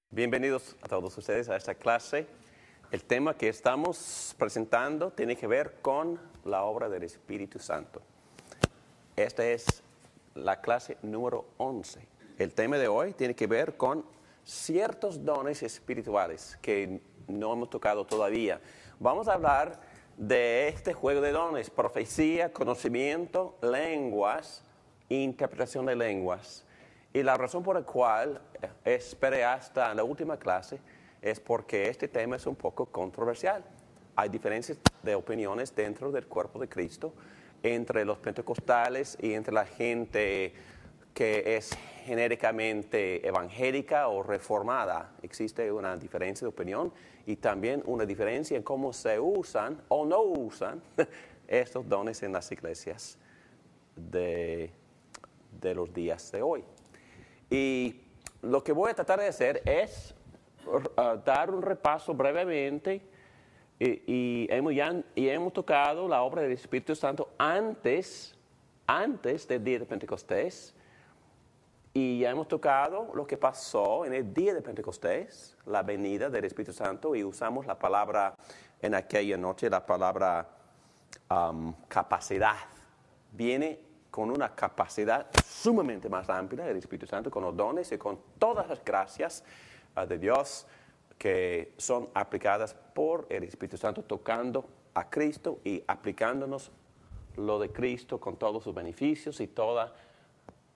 Bienvenidos a todos ustedes a esta clase. El tema que estamos presentando tiene que ver con la obra del Espíritu Santo. Esta es la clase número 11. El tema de hoy tiene que ver con ciertos dones espirituales que no hemos tocado todavía. Vamos a hablar de este juego de dones: profecía, conocimiento, lenguas, interpretación de lenguas. Y la razón por la cual esperé hasta la última clase es porque este tema es un poco controversial. Hay diferencias de opiniones dentro del cuerpo de Cristo entre los pentecostales y entre la gente que es genéricamente evangélica o reformada. Existe una diferencia de opinión y también una diferencia en cómo se usan o no usan estos dones en las iglesias de los días de hoy. Y lo que voy a tratar de hacer es dar un repaso brevemente y hemos tocado la obra del Espíritu Santo antes del día de Pentecostés, y ya hemos tocado lo que pasó en el día de Pentecostés, la venida del Espíritu Santo, y usamos la palabra en aquella noche, la palabra capacidad. Viene con una capacidad sumamente más amplia del Espíritu Santo, con los dones y con todas las gracias de Dios que son aplicadas por el Espíritu Santo, tocando a Cristo y aplicándonos lo de Cristo con todos sus beneficios y toda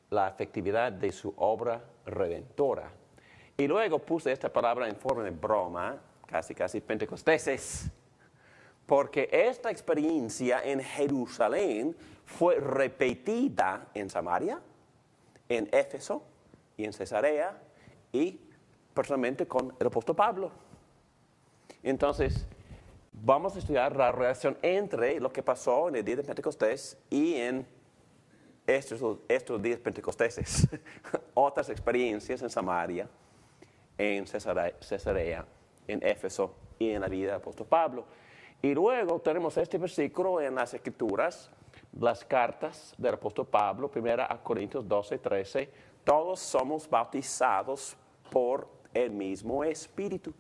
la efectividad de su obra redentora. Y luego puse esta palabra en forma de broma, casi pentecosteses, porque esta experiencia en Jerusalén fue repetida en Samaria, en Éfeso y en Cesarea, y personalmente con el apóstol Pablo. Entonces, vamos a estudiar la relación entre lo que pasó en el día de Pentecostés y en estos días pentecosteses. Otras experiencias en Samaria, en Cesarea, en Éfeso y en la vida del apóstol Pablo. Y luego tenemos este versículo en las Escrituras, las cartas del apóstol Pablo, 1 Corintios 12:13. Todos somos bautizados por el mismo Espíritu.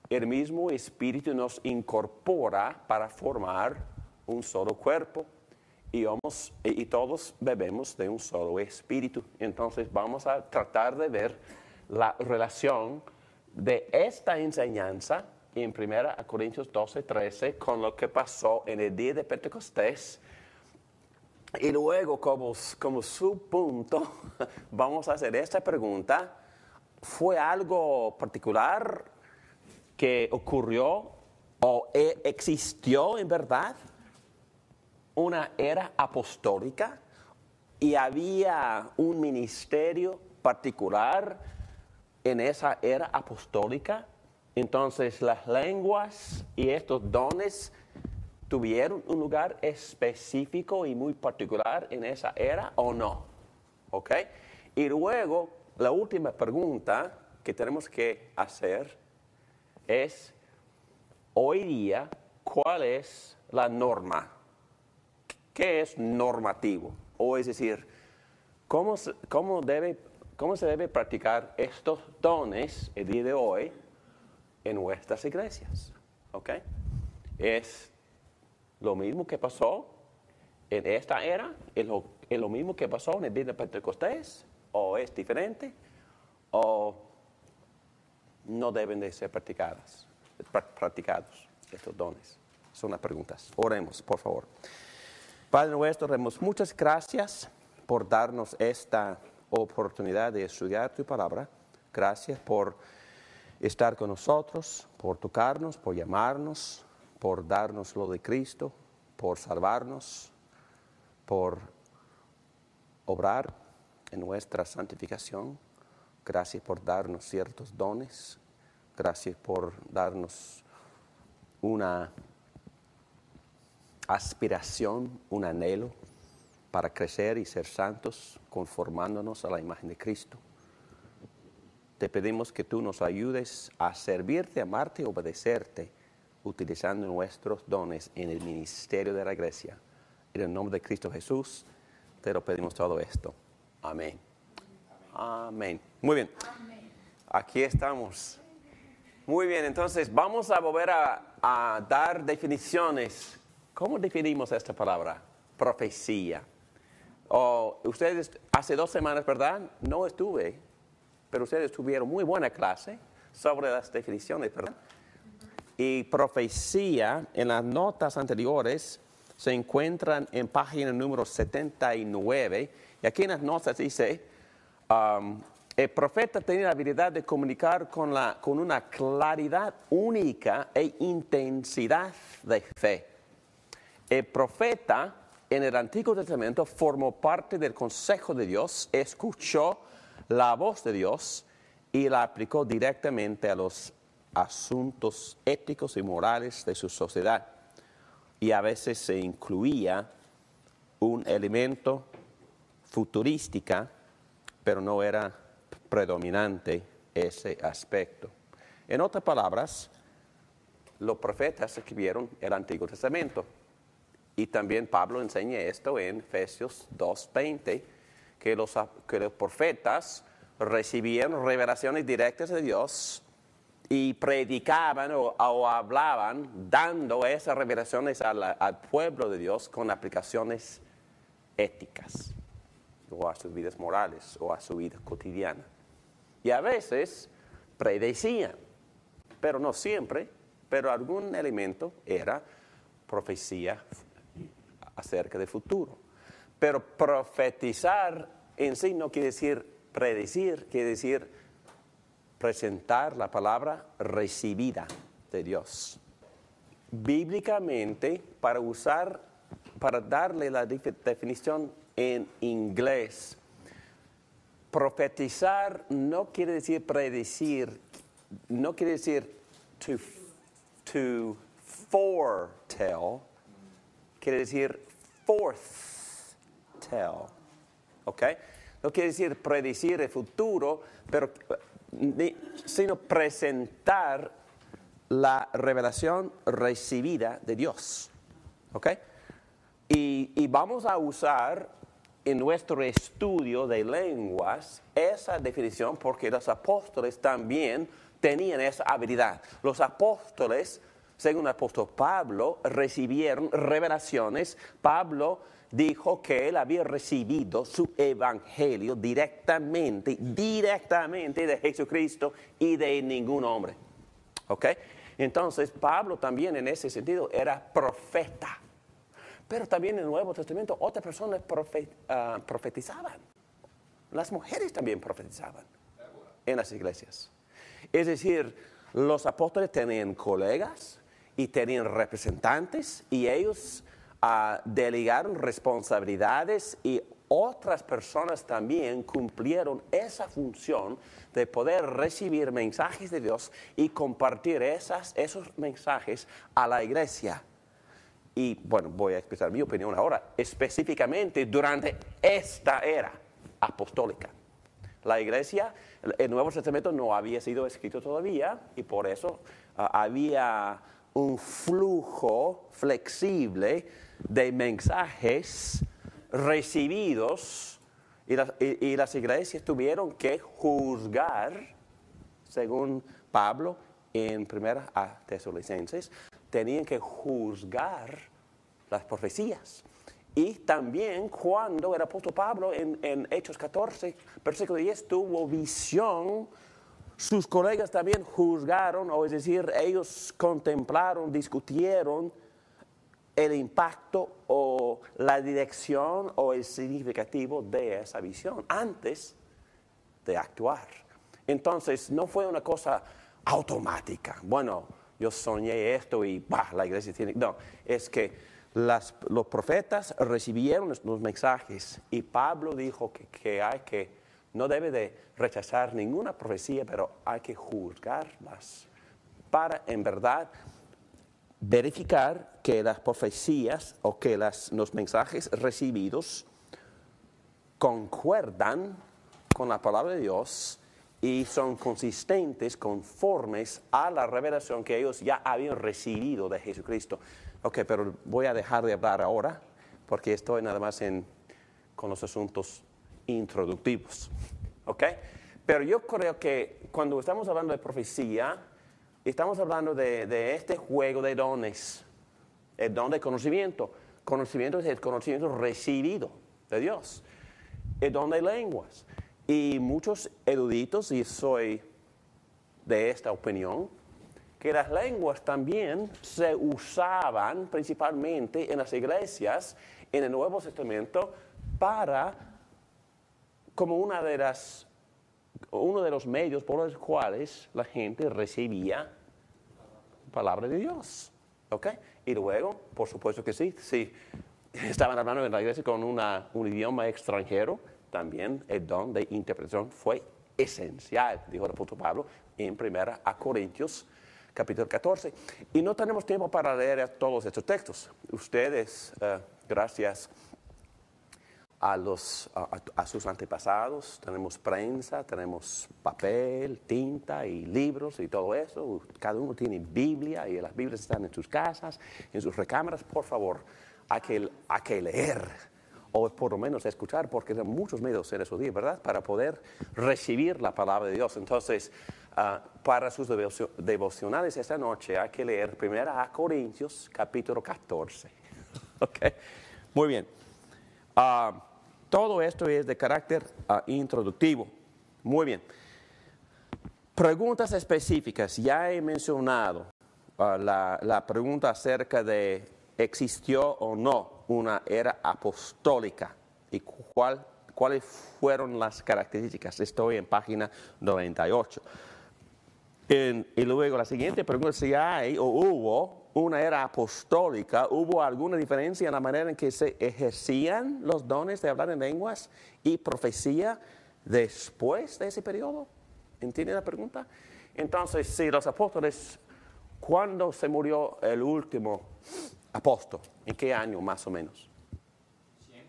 El mismo Espíritu nos incorpora para formar un solo cuerpo y todos bebemos de un solo Espíritu. Entonces vamos a tratar de ver la relación de esta enseñanza en 1 Corintios 12:13 con lo que pasó en el día de Pentecostés. Y luego, como subpunto, vamos a hacer esta pregunta: ¿fue algo particular que ocurrió o existió en verdad una era apostólica y había un ministerio particular en esa era apostólica? Entonces, las lenguas y estos dones tuvieron un lugar específico y muy particular en esa era, ¿o no? ¿Ok? Y luego, la última pregunta que tenemos que hacer es, hoy día, ¿cuál es la norma? ¿Qué es normativo? O es decir, ¿cómo se debe practicar estos dones el día de hoy en nuestras iglesias? ¿Ok? ¿Es lo mismo que pasó en esta era? ¿Es lo mismo que pasó en el día de Pentecostés? ¿O es diferente? ¿O no deben de ser practicados estos dones? Son las preguntas. Oremos, por favor. Padre nuestro, damos muchas gracias por darnos esta oportunidad de estudiar tu palabra. Gracias por estar con nosotros, por tocarnos, por llamarnos, por darnos lo de Cristo, por salvarnos, por obrar en nuestra santificación. Gracias por darnos ciertos dones. Gracias por darnos una aspiración, un anhelo para crecer y ser santos, conformándonos a la imagen de Cristo. te pedimos que tú nos ayudes a servirte, amarte y obedecerte, utilizando nuestros dones en el ministerio de la iglesia. En el nombre de Cristo Jesús, te lo pedimos todo esto. Amén. Amén. Muy bien. Aquí estamos. Muy bien, entonces vamos a volver a dar definiciones. ¿Cómo definimos esta palabra? Profecía. Ustedes, hace 2 semanas, ¿verdad? No estuve, pero ustedes tuvieron muy buena clase sobre las definiciones, ¿verdad? Y profecía, en las notas anteriores, se encuentran en página número 79. Y aquí en las notas dice, el profeta tenía la habilidad de comunicar con una claridad única e intensidad de fe. El profeta en el Antiguo Testamento formó parte del consejo de Dios, escuchó la voz de Dios y la aplicó directamente a los asuntos éticos y morales de su sociedad. Y a veces se incluía un elemento futurística, pero no era predominante ese aspecto. En otras palabras, los profetas escribieron el Antiguo Testamento. Y también Pablo enseña esto en Efesios 2:20, que los profetas recibían revelaciones directas de Dios y predicaban o hablaban dando esas revelaciones al pueblo de Dios con aplicaciones éticas o a sus vidas morales o a su vida cotidiana. Y a veces predecían, pero no siempre, pero algún elemento era profecía acerca del futuro. Pero profetizar en sí no quiere decir predecir, quiere decir presentar la palabra recibida de Dios. Bíblicamente, para darle la definición en inglés, profetizar no quiere decir predecir, no quiere decir to foretell, quiere decir foretell, ¿ok? No quiere decir predecir el futuro, pero sino presentar la revelación recibida de Dios, ¿ok? Y vamos a usar en nuestro estudio de lenguas esa definición porque los apóstoles también tenían esa habilidad. Los apóstoles, según el apóstol Pablo, recibieron revelaciones. Pablo dijo que él había recibido su evangelio directamente de Jesucristo y de ningún hombre. ¿Ok? Entonces, Pablo también en ese sentido era profeta. Pero también en el Nuevo Testamento otras personas profetizaban. Las mujeres también profetizaban en las iglesias. Es decir, los apóstoles tenían colegas y tenían representantes y ellos delegaron responsabilidades y otras personas también cumplieron esa función de poder recibir mensajes de Dios y compartir esos mensajes a la iglesia. Y bueno, voy a expresar mi opinión ahora, específicamente durante esta era apostólica. La iglesia, el Nuevo Testamento no había sido escrito todavía y por eso había un flujo flexible de mensajes recibidos y las iglesias tuvieron que juzgar, según Pablo en 1 Tesalonicenses, tenían que juzgar las profecías. Y también cuando el apóstol Pablo en Hechos 14, versículo 10, tuvo visión, sus colegas también juzgaron, o es decir, ellos contemplaron, discutieron el impacto o la dirección o el significativo de esa visión antes de actuar. Entonces, no fue una cosa automática. Bueno, yo soñé esto y la iglesia tiene... No, es que los profetas recibieron los mensajes y Pablo dijo que no debe de rechazar ninguna profecía, pero hay que juzgarlas para en verdad verificar que las profecías o que los mensajes recibidos concuerdan con la palabra de Dios y son consistentes, conformes a la revelación que ellos ya habían recibido de Jesucristo. Ok, pero voy a dejar de hablar ahora porque estoy nada más con los asuntos introductivos. Ok, pero yo creo que cuando estamos hablando de profecía, estamos hablando de este juego de dones, el don de conocimiento. Conocimiento es el conocimiento recibido de Dios, el don de lenguas. Y muchos eruditos, y soy de esta opinión, que las lenguas también se usaban principalmente en las iglesias en el Nuevo Testamento como uno de los medios por los cuales la gente recibía palabra de Dios. ¿Ok? Y luego, por supuesto que sí, estaban hablando en la iglesia con un idioma extranjero, también el don de interpretación fue esencial, dijo el apóstol Pablo en 1 Corintios capítulo 14. Y no tenemos tiempo para leer todos estos textos. Ustedes, gracias a sus antepasados, tenemos prensa, tenemos papel, tinta y libros y todo eso. Cada uno tiene Biblia y las Biblias están en sus casas, en sus recámaras. Por favor, hay que leer o por lo menos escuchar, porque hay muchos medios en esos días, ¿verdad? Para poder recibir la palabra de Dios. Entonces, para sus devocionales esta noche hay que leer 1 Corintios capítulo 14. ¿Ok? Muy bien. Todo esto es de carácter introductivo. Muy bien. Preguntas específicas. Ya he mencionado la pregunta acerca de ¿existió o no una era apostólica? ¿Y cuáles fueron las características? Estoy en página 98. Y luego la siguiente pregunta, si hay o hubo una era apostólica, ¿hubo alguna diferencia en la manera en que se ejercían los dones de hablar en lenguas y profecía después de ese periodo? ¿Entienden la pregunta? Entonces, si los apóstoles, ¿cuándo se murió el último apóstol? ¿En qué año más o menos? 100.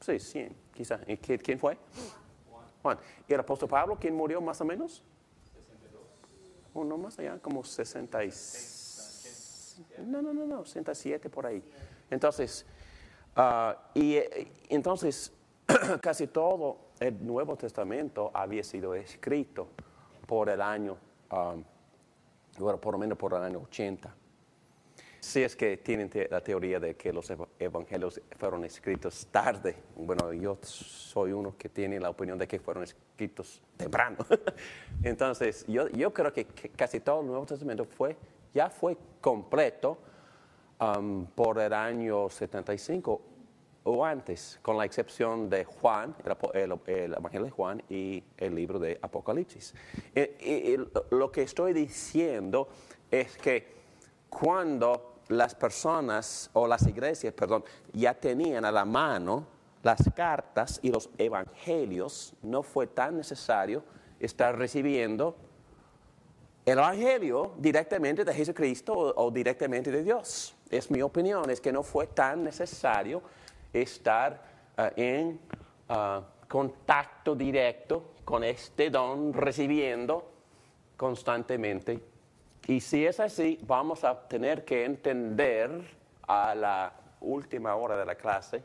Sí, 100, quizás. ¿Quién fue? Juan. ¿Y el apóstol Pablo, quién murió más o menos? 62. Oh, no más allá, como 66. No, 67 por ahí. Entonces, entonces casi todo el Nuevo Testamento había sido escrito por el año, bueno, por lo menos por el año 80. Si es que tienen la teoría de que los evangelios fueron escritos tarde. Bueno, yo soy uno que tiene la opinión de que fueron escritos temprano. Entonces, yo creo que casi todo el Nuevo Testamento ya fue completo por el año 75 o antes, con la excepción de Juan, el Evangelio de Juan y el libro de Apocalipsis. Y lo que estoy diciendo es que cuando las personas o las iglesias, ya tenían a la mano las cartas y los evangelios, no fue tan necesario estar recibiendo el evangelio directamente de Jesucristo o directamente de Dios. Es mi opinión, es que no fue tan necesario estar en contacto directo con este don, recibiendo constantemente. Y si es así, vamos a tener que entender a la última hora de la clase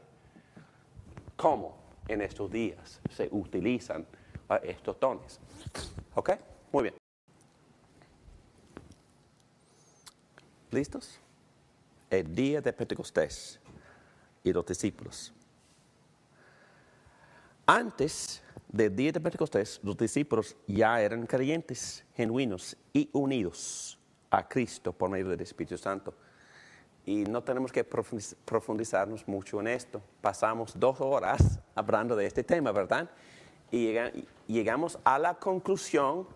cómo en estos días se utilizan estos dones. ¿Ok? Muy bien. ¿Listos? El día de Pentecostés y los discípulos. Antes del día de Pentecostés, los discípulos ya eran creyentes, genuinos y unidos a Cristo por medio del Espíritu Santo. Y no tenemos que profundizarnos mucho en esto. Pasamos 2 horas hablando de este tema, ¿verdad? Y llegamos a la conclusión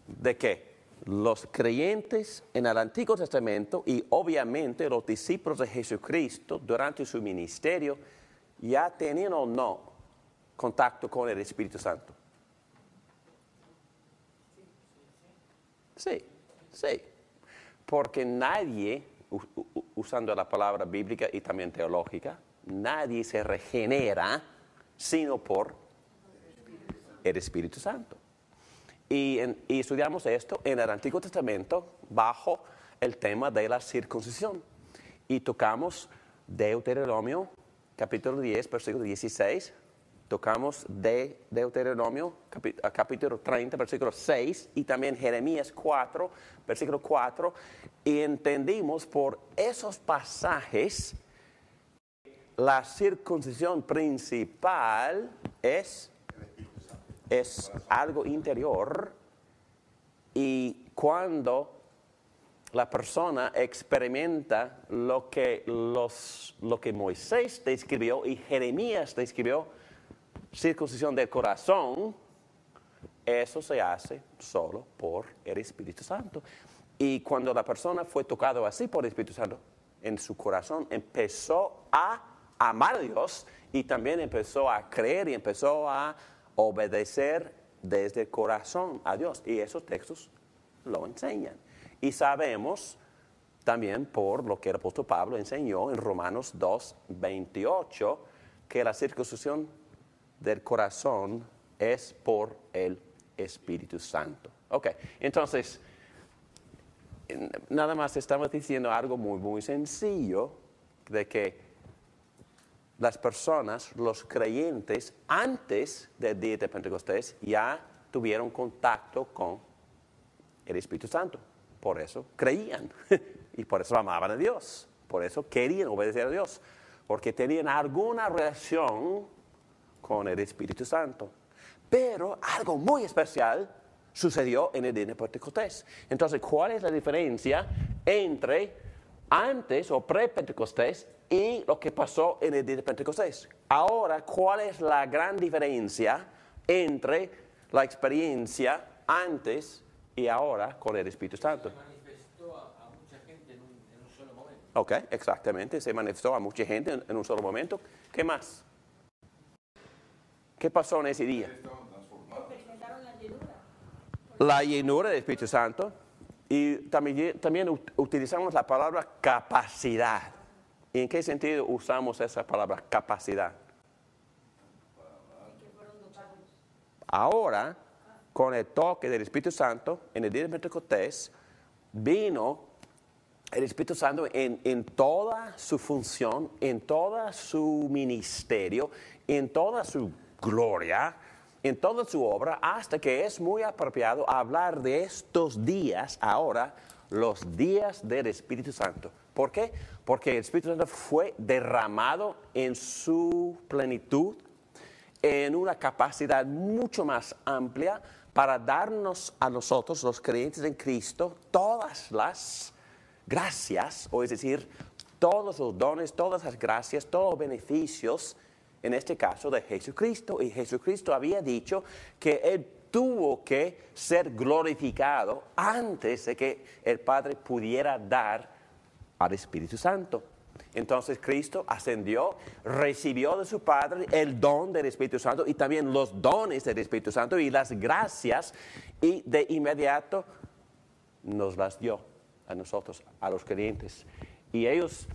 de que los creyentes en el Antiguo Testamento y obviamente los discípulos de Jesucristo durante su ministerio ya tenían o no contacto con el Espíritu Santo. Sí. Porque nadie, usando la palabra bíblica y también teológica, nadie se regenera sino por el Espíritu Santo. y estudiamos esto en el Antiguo Testamento bajo el tema de la circuncisión. Y tocamos Deuteronomio, capítulo 10, versículo 16. Tocamos de Deuteronomio, capítulo 30, versículo 6. Y también Jeremías 4, versículo 4. Y entendimos por esos pasajes la circuncisión principal es algo interior, y cuando la persona experimenta lo que Moisés describió y Jeremías describió, circuncisión del corazón, eso se hace solo por el Espíritu Santo. Y cuando la persona fue tocada así por el Espíritu Santo, en su corazón empezó a amar a Dios y también empezó a creer y empezó a obedecer desde el corazón a Dios. Y esos textos lo enseñan. Y sabemos también por lo que el apóstol Pablo enseñó en Romanos 2, 28, que la circuncisión del corazón es por el Espíritu Santo. Ok, entonces, nada más estamos diciendo algo muy, muy sencillo, de que las personas, los creyentes, antes del día de Pentecostés, ya tuvieron contacto con el Espíritu Santo. Por eso creían y por eso amaban a Dios. Por eso querían obedecer a Dios. Porque tenían alguna relación con el Espíritu Santo. Pero algo muy especial sucedió en el día de Pentecostés. Entonces, ¿cuál es la diferencia entre antes o pre-Pentecostés y lo que pasó en el día de Pentecostés? Ahora, ¿cuál es la gran diferencia entre la experiencia antes y ahora con el Espíritu Santo? Se manifestó a mucha gente en un solo momento. Ok, exactamente, se manifestó a mucha gente en un solo momento. ¿Qué más? ¿Qué pasó en ese día? Experimentaron la llenura. La llenura del Espíritu Santo. Y también utilizamos la palabra capacidad. ¿Y en qué sentido usamos esa palabra capacidad? Ahora, con el toque del Espíritu Santo, en el día de Pentecostés, vino el Espíritu Santo en toda su función, en toda su ministerio, en toda su gloria, en toda su obra, hasta que es muy apropiado hablar de estos días ahora, los días del Espíritu Santo. ¿Por qué? Porque el Espíritu Santo fue derramado en su plenitud, en una capacidad mucho más amplia, para darnos a nosotros, los creyentes en Cristo, todas las gracias, o es decir, todos los dones, todas las gracias, todos los beneficios, en este caso de Jesucristo. Y Jesucristo había dicho que Él tuvo que ser glorificado antes de que el Padre pudiera dar al Espíritu Santo. Entonces Cristo ascendió, recibió de su Padre el don del Espíritu Santo y también los dones del Espíritu Santo y las gracias, y de inmediato nos las dio a nosotros, a los creyentes. Y ellos,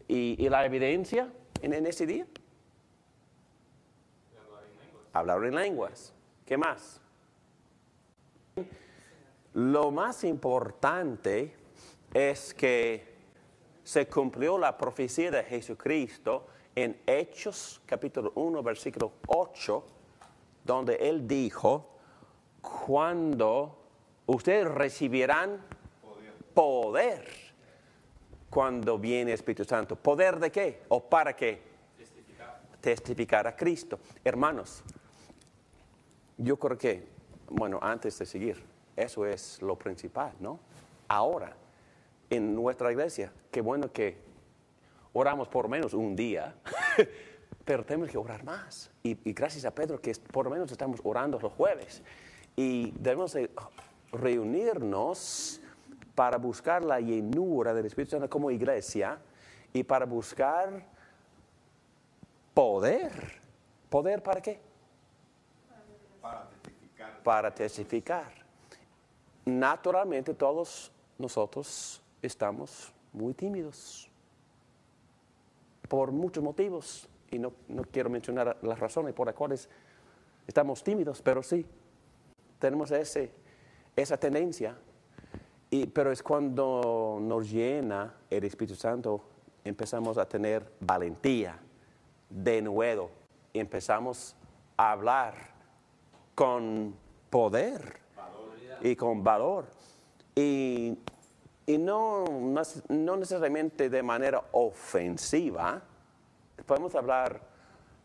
y la evidencia en ese día, hablaron en lenguas. ¿Qué más? Lo más importante es que se cumplió la profecía de Jesucristo en Hechos capítulo 1, versículo 8, donde Él dijo, cuando ustedes recibirán poder cuando viene el Espíritu Santo. ¿Poder de qué? ¿O para qué? Testificar a Cristo. Hermanos, yo creo que, bueno, antes de seguir, eso es lo principal, ¿no? Ahora, en nuestra iglesia, qué bueno que oramos por lo menos un día, pero tenemos que orar más. Y gracias a Pedro que por lo menos estamos orando los jueves. Y debemos de reunirnos para buscar la llenura del Espíritu Santo como iglesia y para buscar poder. ¿Poder para qué? Para testificar. Naturalmente todos nosotros estamos muy tímidos por muchos motivos y no quiero mencionar las razones por las cuales estamos tímidos, pero sí, tenemos esa tendencia, pero es cuando nos llena el Espíritu Santo, empezamos a tener valentía, denuedo, y empezamos a hablar con poder y con valor. Y no necesariamente de manera ofensiva. Podemos hablar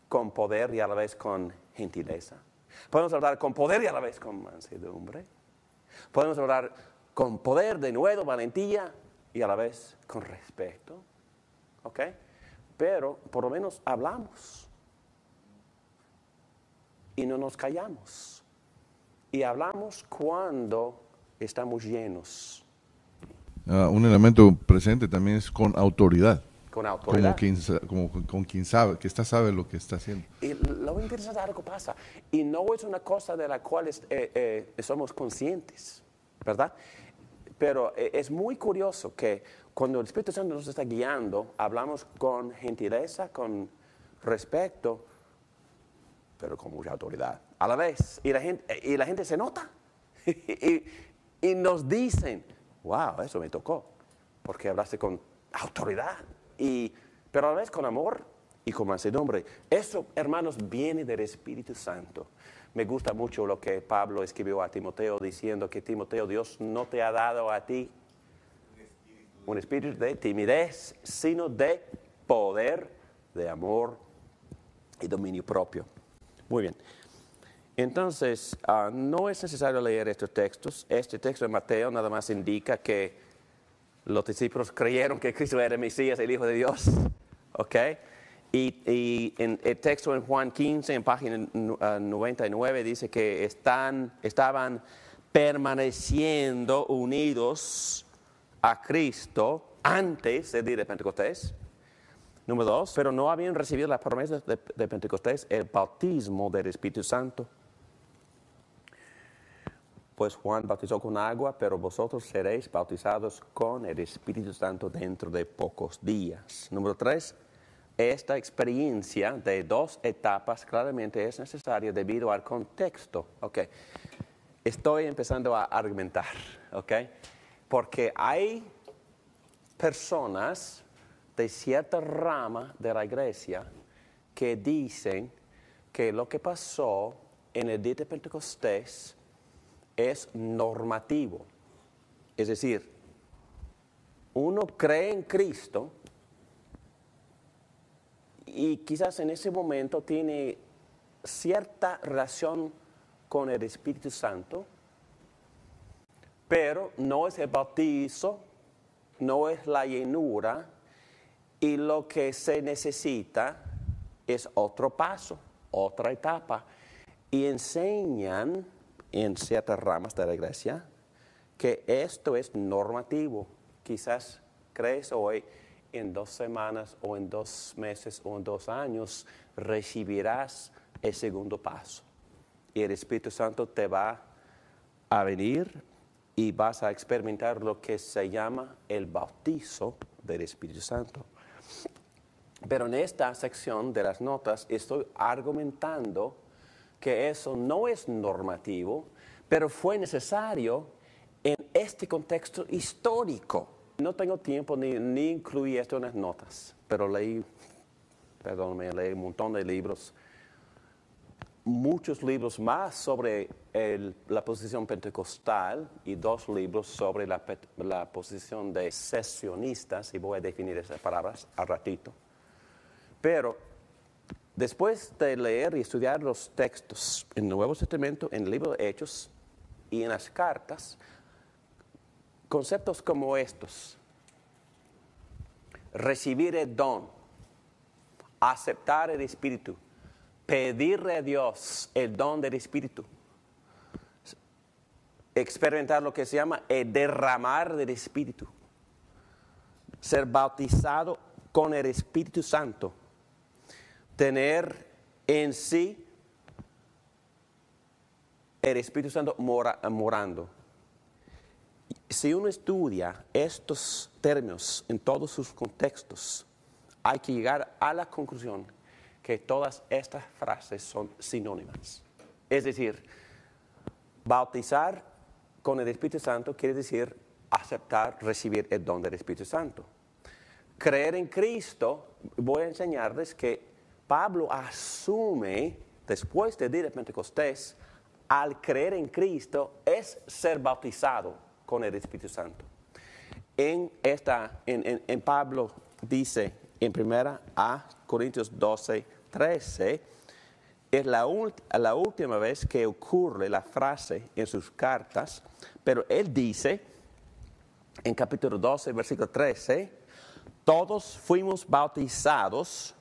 con poder y a la vez con gentileza. Podemos hablar con poder y a la vez con mansedumbre. Podemos hablar con poder, denuedo, valentía y a la vez con respeto. ¿Ok? Pero por lo menos hablamos. Y no nos callamos. Y hablamos cuando estamos llenos. Un elemento presente también es con autoridad. Con autoridad. Con quien sabe, que sabe lo que está haciendo. Y lo interesante es algo pasa. Y no es una cosa de la cual somos conscientes, ¿verdad? Pero es muy curioso que cuando el Espíritu Santo nos está guiando, hablamos con gentileza, con respeto, pero con mucha autoridad a la vez. Y la gente se nota. y nos dicen, wow, eso me tocó, porque hablaste con autoridad, pero a la vez con amor y con mansedumbre. Eso, hermanos, viene del Espíritu Santo. Me gusta mucho lo que Pablo escribió a Timoteo, diciendo que Timoteo, Dios no te ha dado a ti un espíritu de timidez, sino de poder, de amor y dominio propio. Muy bien. Entonces, no es necesario leer estos textos. Este texto de Mateo nada más indica que los discípulos creyeron que Cristo era el Mesías, el Hijo de Dios. ¿Ok? Y en el texto en Juan 15, en página 99, dice que estaban permaneciendo unidos a Cristo antes del día de Pentecostés. Número 2, pero no habían recibido las promesas de Pentecostés, el bautismo del Espíritu Santo. Pues Juan bautizó con agua, pero vosotros seréis bautizados con el Espíritu Santo dentro de pocos días. Número 3, esta experiencia de 2 etapas claramente es necesaria debido al contexto. Okay. Estoy empezando a argumentar, okay, porque hay personas de cierta rama de la iglesia que dicen que lo que pasó en el día de Pentecostés es normativo. Es decir, uno cree en Cristo y quizás en ese momento tiene cierta relación con el Espíritu Santo, pero no es el bautizo, no es la llenura, y lo que se necesita es otro paso, otra etapa. Y enseñan en ciertas ramas de la iglesia que esto es normativo. Quizás crees hoy, en 2 semanas o en 2 meses o en 2 años recibirás el segundo paso. Y el Espíritu Santo te va a venir y vas a experimentar lo que se llama el bautizo del Espíritu Santo. Pero en esta sección de las notas estoy argumentando que eso no es normativo, pero fue necesario en este contexto histórico. No tengo tiempo ni incluí esto en las notas, pero leí un montón de libros, muchos libros más sobre la posición pentecostal y 2 libros sobre la posición de sesionistas, y voy a definir esas palabras al ratito. Pero después de leer y estudiar los textos en el Nuevo Testamento, en el libro de Hechos y en las cartas, conceptos como estos: recibir el don, aceptar el Espíritu, pedirle a Dios el don del Espíritu, experimentar lo que se llama el derramar del Espíritu, ser bautizado con el Espíritu Santo, tener en sí el Espíritu Santo morando. Si uno estudia estos términos en todos sus contextos, hay que llegar a la conclusión que todas estas frases son sinónimas. Es decir, Bautizar con el Espíritu Santo quiere decir aceptar, recibir el don del Espíritu Santo. Creer en Cristo, voy a enseñarles que Pablo asume, después del día de Pentecostés, al creer en Cristo es ser bautizado con el Espíritu Santo. En Pablo dice en 1 Corintios 12, 13, es la última vez que ocurre la frase en sus cartas, pero él dice en capítulo 12, versículo 13, todos fuimos bautizados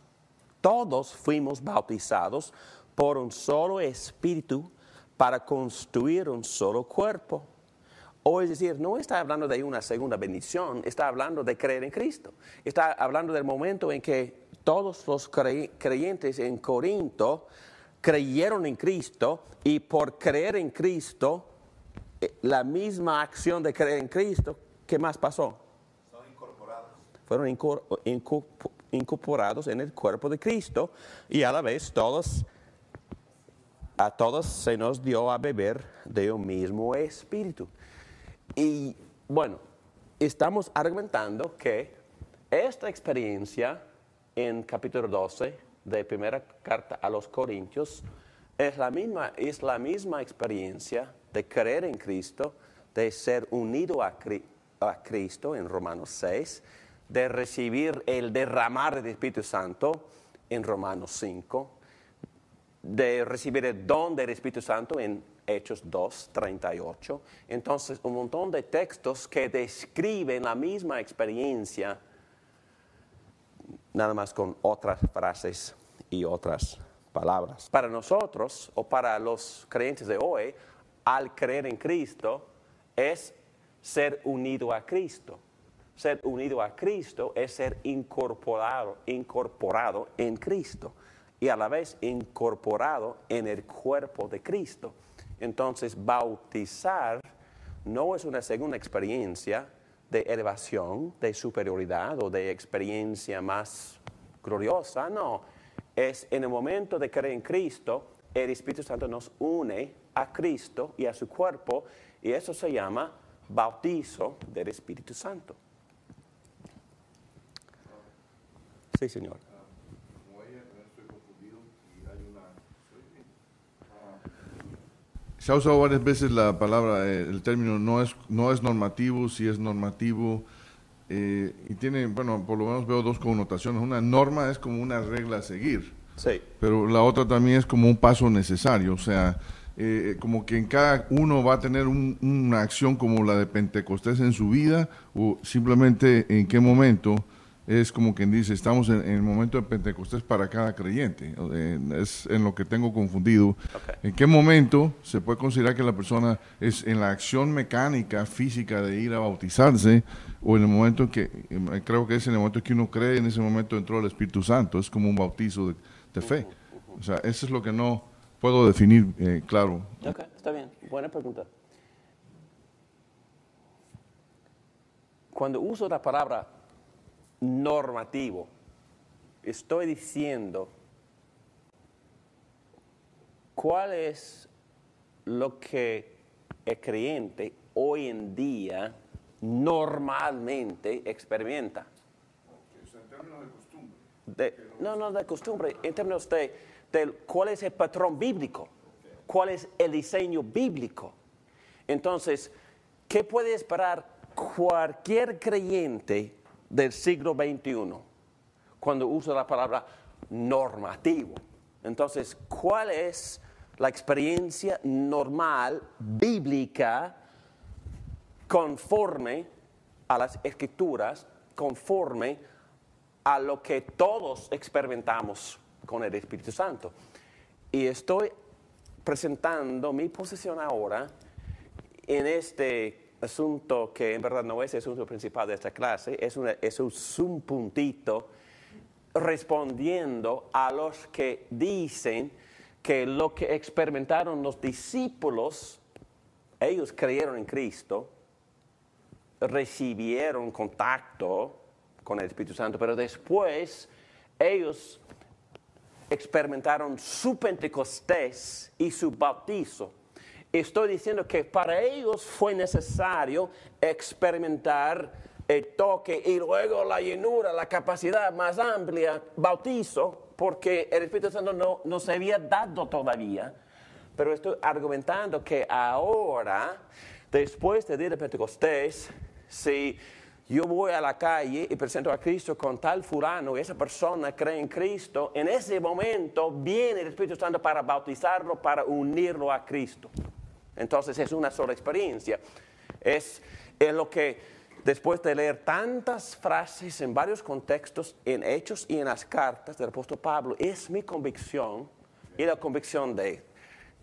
por un solo espíritu para construir un solo cuerpo. O es decir, no está hablando de una segunda bendición, está hablando de creer en Cristo. Está hablando del momento en que todos los creyentes en Corinto creyeron en Cristo y por creer en Cristo, la misma acción de creer en Cristo, ¿qué más pasó? Fueron incorporados en el cuerpo de Cristo y a la vez a todos se nos dio a beber de un mismo espíritu. Y bueno, estamos argumentando que esta experiencia en capítulo 12 de primera carta a los Corintios es la misma experiencia de creer en Cristo, de ser unido a Cristo en Romanos 6, de recibir el derramar del Espíritu Santo en Romanos 5, de recibir el don del Espíritu Santo en Hechos 2, 38. Entonces, un montón de textos que describen la misma experiencia, nada más con otras frases y otras palabras. Para nosotros, o para los creyentes de hoy, al creer en Cristo, es ser unido a Cristo. Ser unido a Cristo es ser incorporado en Cristo y a la vez incorporado en el cuerpo de Cristo. Entonces, bautizar no es una segunda experiencia de elevación, de superioridad o de experiencia más gloriosa, no. Es en el momento de creer en Cristo, el Espíritu Santo nos une a Cristo y a su cuerpo, y eso se llama bautizo del Espíritu Santo. Sí, señor. Se ha usado varias veces la palabra, el término no es normativo, sí es normativo, y tiene, bueno, por lo menos veo dos connotaciones. Una norma es como una regla a seguir, Sí. pero la otra también es como un paso necesario, o sea, como que en cada uno va a tener una acción como la de Pentecostés en su vida, o simplemente en qué momento. Es como quien dice, estamos en el momento de Pentecostés para cada creyente. Es en lo que tengo confundido. Okay. ¿En qué momento se puede considerar que la persona es en la acción mecánica, física de ir a bautizarse, o en el momento que, creo que es en el momento que uno cree, en ese momento entró el Espíritu Santo? Es como un bautizo de fe. O sea, eso es lo que no puedo definir claro. Ok, está bien. Buena pregunta. Cuando uso la palabra normativo, estoy diciendo cuál es lo que el creyente hoy en día normalmente experimenta. En términos de costumbre. No de costumbre, en términos de cuál es el patrón bíblico, cuál es el diseño bíblico. Entonces, ¿qué puede esperar cualquier creyente del siglo XXI cuando usa la palabra normativo? Entonces, ¿cuál es la experiencia normal, bíblica, conforme a las Escrituras, conforme a lo que todos experimentamos con el Espíritu Santo? Y estoy presentando mi posición ahora en este asunto que en verdad no es el asunto principal de esta clase, es un puntito respondiendo a los que dicen que lo que experimentaron los discípulos, ellos creyeron en Cristo, recibieron contacto con el Espíritu Santo, pero después ellos experimentaron su Pentecostés y su bautizo. Estoy diciendo que para ellos fue necesario experimentar el toque y luego la llenura, la capacidad más amplia, bautizo, porque el Espíritu Santo no se había dado todavía. Pero estoy argumentando que ahora, después del día de Pentecostés, si yo voy a la calle y presento a Cristo con tal fulano y esa persona cree en Cristo, en ese momento viene el Espíritu Santo para bautizarlo, para unirlo a Cristo. Entonces es una sola experiencia. Es lo que después de leer tantas frases en varios contextos, en Hechos y en las cartas del apóstol Pablo, es mi convicción y la convicción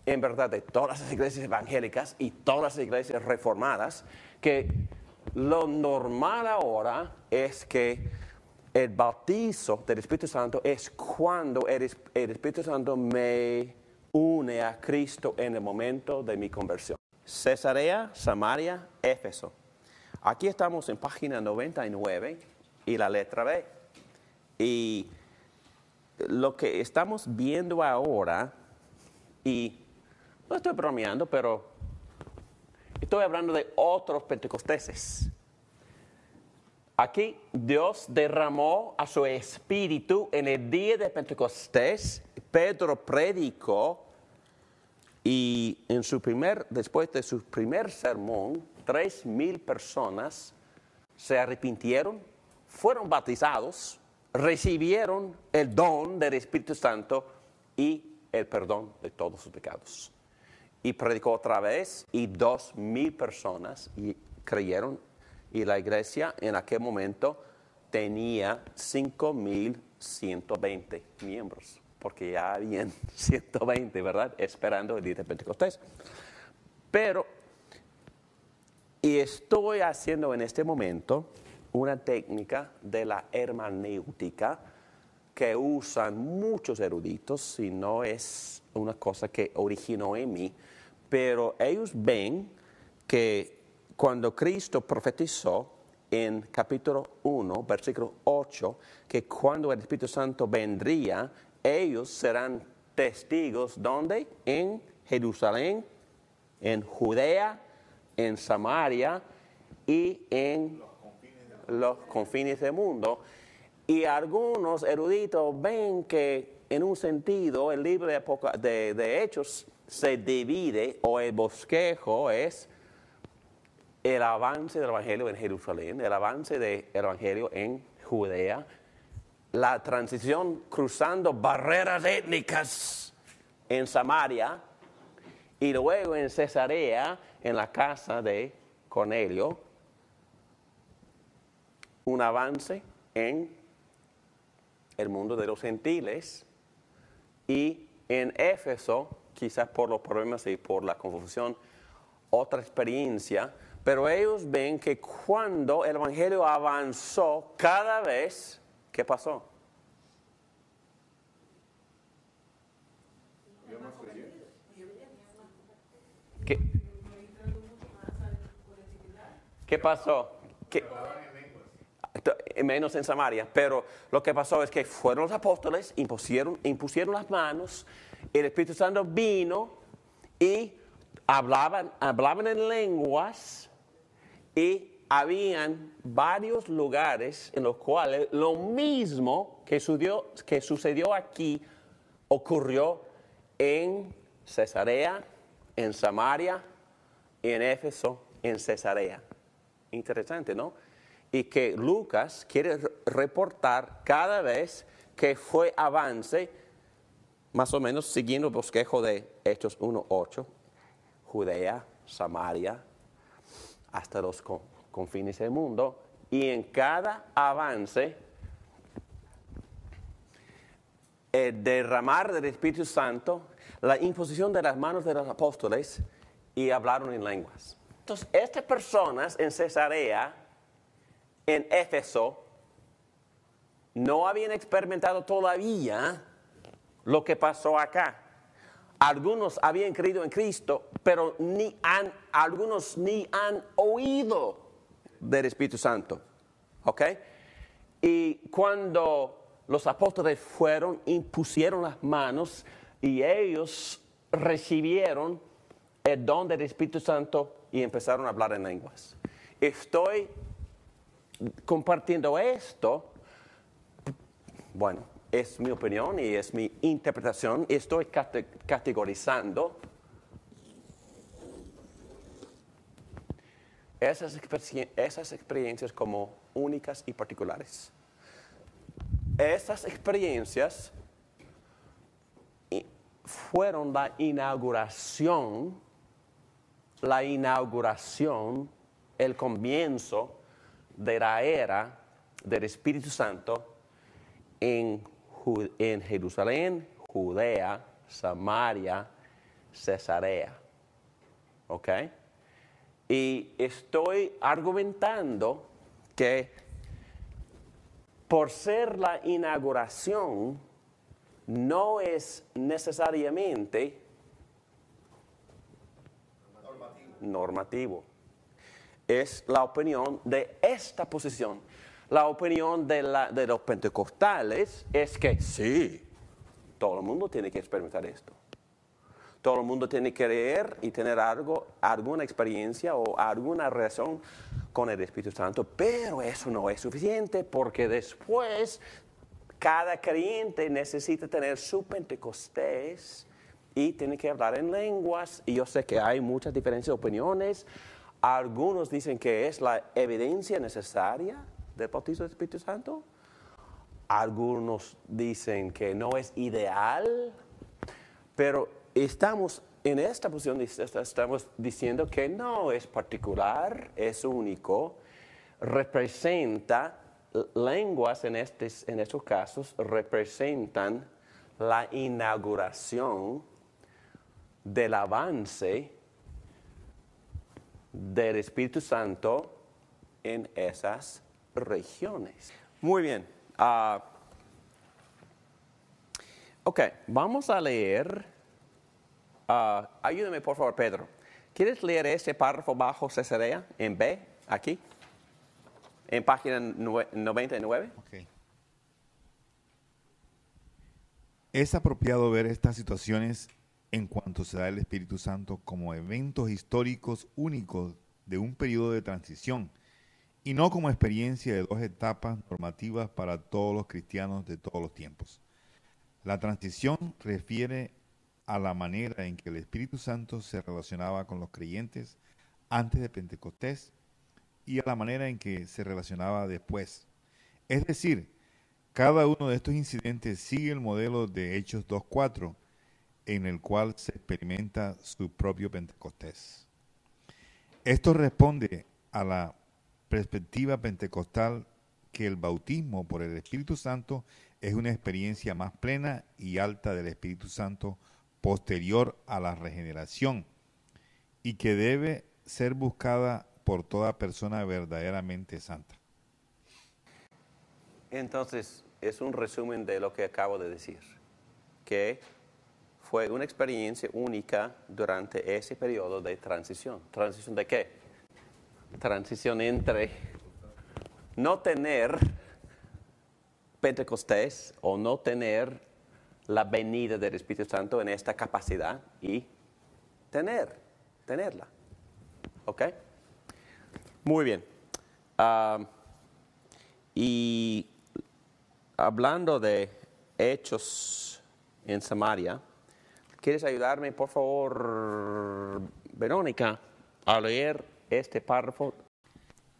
en verdad, de todas las iglesias evangélicas y todas las iglesias reformadas, que lo normal ahora es que el bautizo del Espíritu Santo es cuando el Espíritu Santo me une a Cristo en el momento de mi conversión. Cesarea, Samaria, Éfeso. Aquí estamos en página 99 y la letra B. Y lo que estamos viendo ahora, y no estoy bromeando, pero estoy hablando de otros pentecosteses. Aquí Dios derramó a su espíritu en el día de Pentecostés. Pedro predicó y después de su primer sermón, 3,000 personas se arrepintieron, fueron bautizados, recibieron el don del Espíritu Santo y el perdón de todos sus pecados. Y predicó otra vez y 2,000 personas creyeron, y la iglesia en aquel momento tenía 5,120 miembros, porque ya habían 120, ¿verdad?, esperando el día de Pentecostés. Y estoy haciendo en este momento una técnica de la hermenéutica que usan muchos eruditos, y no es una cosa que originó en mí, pero ellos ven que cuando Cristo profetizó en capítulo 1, versículo 8, que cuando el Espíritu Santo vendría, ellos serán testigos, ¿dónde? En Jerusalén, en Judea, en Samaria y en los confines del mundo. Y algunos eruditos ven que, en un sentido, el libro de Hechos se divide, o el bosquejo es el avance del Evangelio en Jerusalén, el avance del Evangelio en Judea, la transición cruzando barreras étnicas en Samaria, y luego en Cesarea, en la casa de Cornelio, un avance en el mundo de los gentiles, y en Éfeso, quizás por los problemas y por la confusión, otra experiencia. Pero ellos ven que cuando el Evangelio avanzó cada vez, ¿qué pasó? ¿Qué pasó? Menos en Samaria, pero lo que pasó es que fueron los apóstoles, impusieron las manos, el Espíritu Santo vino y hablaban en lenguas, y habían varios lugares en los cuales lo mismo que sucedió aquí ocurrió en Cesarea, en Samaria, en Éfeso, en Cesarea. Interesante, ¿no? Y que Lucas quiere reportar cada vez que fue avance, más o menos siguiendo el bosquejo de Hechos 1:8, Judea, Samaria, hasta los confines del mundo, y en cada avance el derramar del Espíritu Santo, la imposición de las manos de los apóstoles, y hablaron en lenguas. Entonces, estas personas en Cesarea, en Éfeso, no habían experimentado todavía lo que pasó acá. Algunos habían creído en Cristo, pero algunos ni han oído del Espíritu Santo. ¿Ok? Y cuando los apóstoles fueron, impusieron las manos y ellos recibieron el don del Espíritu Santo y empezaron a hablar en lenguas. Estoy compartiendo esto, bueno, es mi opinión y es mi interpretación. Estoy categorizando esas experiencias como únicas y particulares. Esas experiencias fueron la inauguración, el comienzo de la era del Espíritu Santo en Jerusalén, Judea, Samaria, Cesarea. ¿Ok? Y estoy argumentando que por ser la inauguración, no es necesariamente normativo. Es la opinión de esta posición. La opinión de los pentecostales es que sí, todo el mundo tiene que experimentar esto. Todo el mundo tiene que creer y tener alguna experiencia o alguna relación con el Espíritu Santo, pero eso no es suficiente porque después cada creyente necesita tener su Pentecostés y tiene que hablar en lenguas. Y yo sé que hay muchas diferencias de opiniones. Algunos dicen que es la evidencia necesaria del bautismo del Espíritu Santo. Algunos dicen que no es ideal. Pero estamos en esta posición, estamos diciendo que no es particular, es único, representa. Lenguas en estos casos representan la inauguración del avance del Espíritu Santo en esas regiones. Muy bien. Ok, vamos a leer. Ayúdame por favor, Pedro. ¿Quieres leer ese párrafo bajo Cesarea en B, aquí? En página 99. Okay. Es apropiado ver estas situaciones en cuanto se da el Espíritu Santo como eventos históricos únicos de un periodo de transición y no como experiencia de dos etapas normativas para todos los cristianos de todos los tiempos. La transición refiere a la manera en que el Espíritu Santo se relacionaba con los creyentes antes de Pentecostés y a la manera en que se relacionaba después. Es decir, cada uno de estos incidentes sigue el modelo de Hechos 2:4, en el cual se experimenta su propio Pentecostés. Esto responde a la perspectiva pentecostal que el bautismo por el Espíritu Santo es una experiencia más plena y alta del Espíritu Santo posterior a la regeneración y que debe ser buscada por toda persona verdaderamente santa. Entonces, Es un resumen de lo que acabo de decir, que fue una experiencia única durante ese periodo de transición. ¿Transición de qué? Transición entre no tener Pentecostés o no tener la venida del Espíritu Santo en esta capacidad y tenerla. ¿Ok? Muy bien. Y hablando de hechos en Samaria, ¿quieres ayudarme, por favor, Verónica, a leer este párrafo?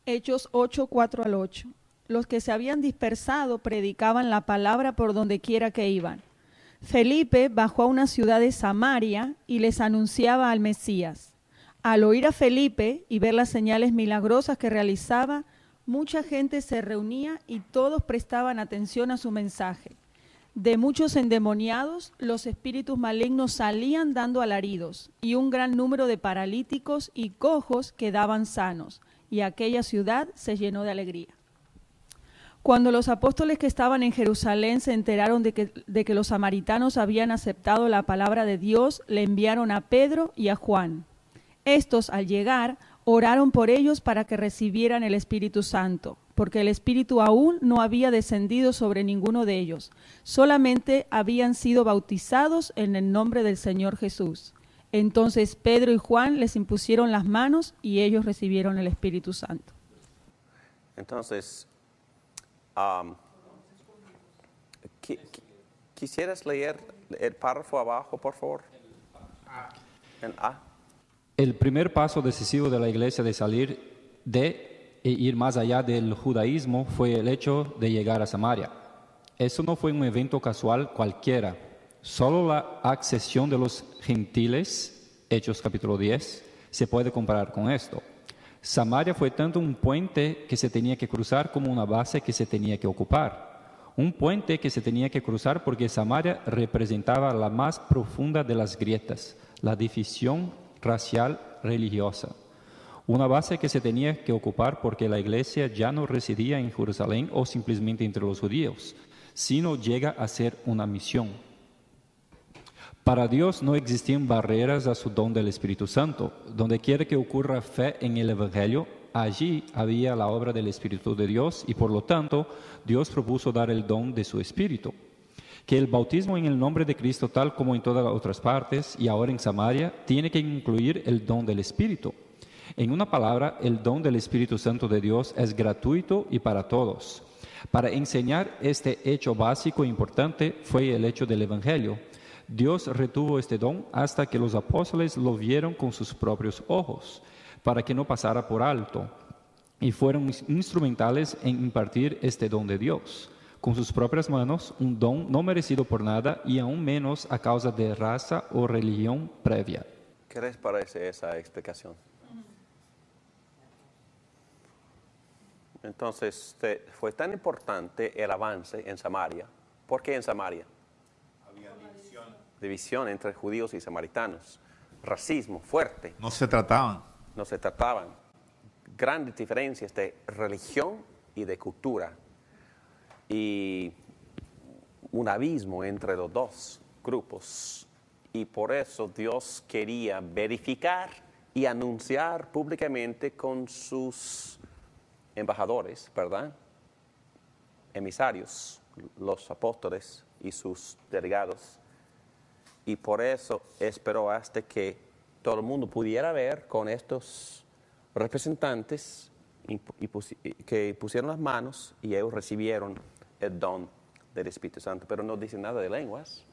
Hechos 8, 4 al 8. Los que se habían dispersado predicaban la palabra por donde quiera que iban. Felipe bajó a una ciudad de Samaria y les anunciaba al Mesías. Al oír a Felipe y ver las señales milagrosas que realizaba, mucha gente se reunía y todos prestaban atención a su mensaje. De muchos endemoniados, los espíritus malignos salían dando alaridos, y un gran número de paralíticos y cojos quedaban sanos, y aquella ciudad se llenó de alegría. Cuando los apóstoles que estaban en Jerusalén se enteraron de que los samaritanos habían aceptado la palabra de Dios, le enviaron a Pedro y a Juan. Estos, al llegar, oraron por ellos para que recibieran el Espíritu Santo, porque el Espíritu aún no había descendido sobre ninguno de ellos, solamente habían sido bautizados en el nombre del Señor Jesús. Entonces Pedro y Juan les impusieron las manos y ellos recibieron el Espíritu Santo. Entonces, ¿quisieras leer el párrafo abajo, por favor? En A. El primer paso decisivo de la iglesia de salir de e ir más allá del judaísmo fue el hecho de llegar a Samaria. Eso no fue un evento casual cualquiera. Solo la accesión de los gentiles, Hechos capítulo 10, se puede comparar con esto. Samaria fue tanto un puente que se tenía que cruzar como una base que se tenía que ocupar. Un puente que se tenía que cruzar porque Samaria representaba la más profunda de las grietas, la división racial religiosa. Una base que se tenía que ocupar porque la iglesia ya no residía en Jerusalén o simplemente entre los judíos, sino llega a ser una misión. Para Dios no existían barreras a su don del Espíritu Santo. Donde quiera que ocurra fe en el Evangelio, allí había la obra del Espíritu de Dios y por lo tanto Dios propuso dar el don de su Espíritu. Que el bautismo en el nombre de Cristo, tal como en todas las otras partes y ahora en Samaria, tiene que incluir el don del Espíritu. En una palabra, el don del Espíritu Santo de Dios es gratuito y para todos. Para enseñar este hecho básico e importante fue el hecho del Evangelio. Dios retuvo este don hasta que los apóstoles lo vieron con sus propios ojos, para que no pasara por alto, y fueron instrumentales en impartir este don de Dios. Con sus propias manos, un don no merecido por nada y aún menos a causa de raza o religión previa. ¿Qué les parece esa explicación? Entonces, fue tan importante el avance en Samaria. ¿Por qué en Samaria? Había división. División entre judíos y samaritanos. Racismo fuerte. No se trataban. No se trataban. Grandes diferencias de religión y de cultura. Y un abismo entre los dos grupos. Y por eso Dios quería verificar y anunciar públicamente con sus embajadores, ¿verdad? Emisarios, los apóstoles y sus delegados. Y por eso esperó hasta que todo el mundo pudiera ver con estos representantes que pusieron las manos y ellos recibieron el don del Espíritu Santo. Pero no dice nada de lenguas.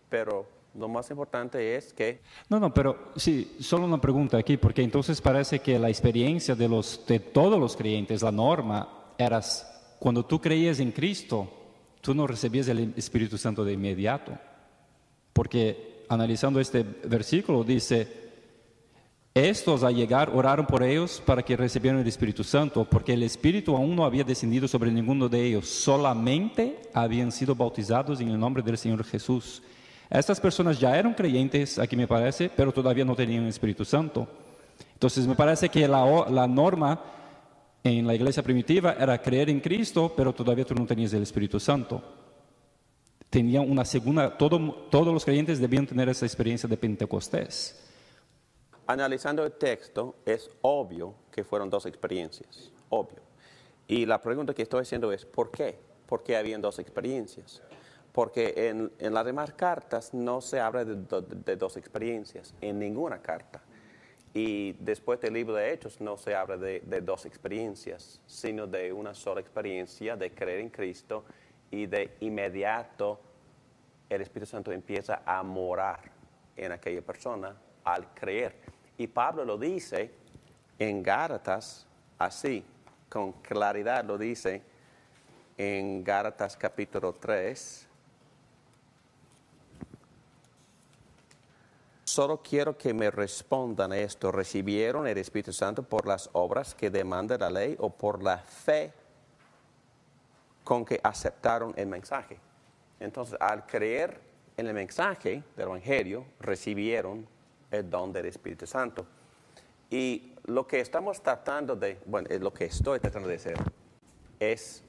Pero lo más importante es que... No, pero sí, solo una pregunta aquí, porque entonces parece que la experiencia de todos los creyentes, la norma, era cuando tú creías en Cristo, tú no recibías el Espíritu Santo de inmediato. Porque analizando este versículo dice... Estos al llegar oraron por ellos para que recibieran el Espíritu Santo, porque el Espíritu aún no había descendido sobre ninguno de ellos, solamente habían sido bautizados en el nombre del Señor Jesús. Estas personas ya eran creyentes, aquí me parece, pero todavía no tenían el Espíritu Santo. Entonces me parece que la norma en la iglesia primitiva era creer en Cristo, pero todavía tú no tenías el Espíritu Santo. Tenían una segunda, todos los creyentes debían tener esa experiencia de Pentecostés. Analizando el texto, es obvio que fueron dos experiencias, obvio. Y la pregunta que estoy haciendo es, ¿por qué? ¿Por qué habían dos experiencias? Porque en las demás cartas no se habla de dos experiencias, en ninguna carta. Y después del libro de Hechos no se habla de dos experiencias, sino de una sola experiencia de creer en Cristo y de inmediato el Espíritu Santo empieza a morar en aquella persona al creer. Y Pablo lo dice en Gálatas así, con claridad lo dice en Gálatas capítulo 3. Solo quiero que me respondan esto. ¿Recibieron el Espíritu Santo por las obras que demanda la ley o por la fe con que aceptaron el mensaje? Entonces, al creer en el mensaje del Evangelio, recibieron el don del Espíritu Santo. Y lo que estamos tratando de, lo que estoy tratando de hacer es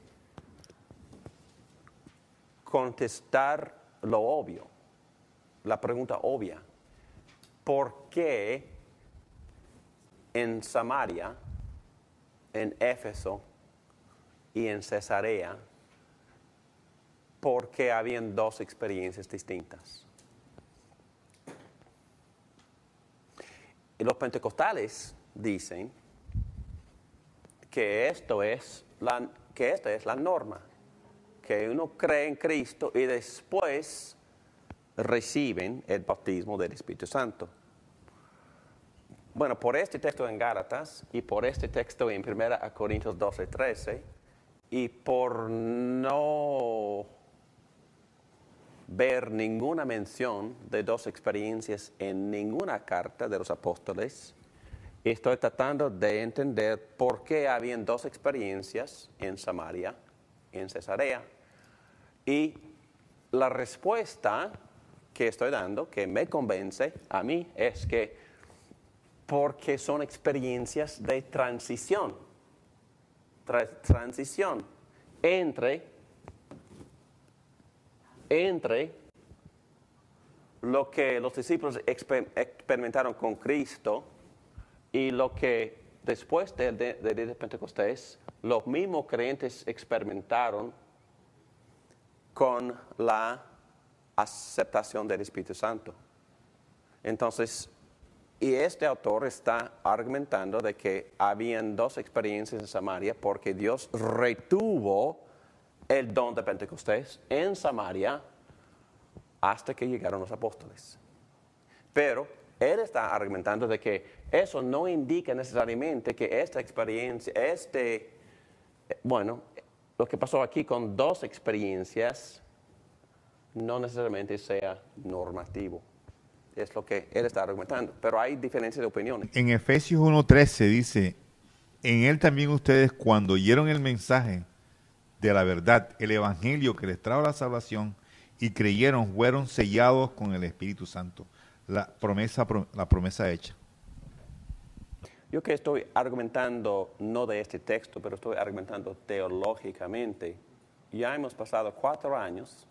contestar lo obvio, la pregunta obvia. ¿Por qué en Samaria, en Éfeso y en Cesarea, por qué habían dos experiencias distintas? Y los pentecostales dicen que esta es la norma, que uno cree en Cristo y después reciben el bautismo del Espíritu Santo. Bueno, por este texto en Gálatas y por este texto en 1 Corintios 12:13 y por no ver ninguna mención de dos experiencias en ninguna carta de los apóstoles, estoy tratando de entender por qué habían dos experiencias en Samaria, en Cesarea. Y la respuesta que estoy dando, que me convence a mí, es que porque son experiencias de transición. Transición entre lo que los discípulos experimentaron con Cristo y lo que después del día de Pentecostés los mismos creyentes experimentaron con la aceptación del Espíritu Santo. Entonces, y este autor está argumentando de que habían dos experiencias en Samaria porque Dios retuvo el don de Pentecostés en Samaria hasta que llegaron los apóstoles. Pero él está argumentando de que eso no indica necesariamente que esta experiencia, lo que pasó aquí con dos experiencias no necesariamente sea normativo. Es lo que él está argumentando, pero hay diferencias de opiniones. En Efesios 1:13 dice, en él también ustedes cuando oyeron el mensaje de la verdad, el evangelio que les trajo la salvación y creyeron, fueron sellados con el Espíritu Santo. La promesa hecha. Yo que estoy argumentando no de este texto, pero estoy argumentando teológicamente. Ya hemos pasado 4 años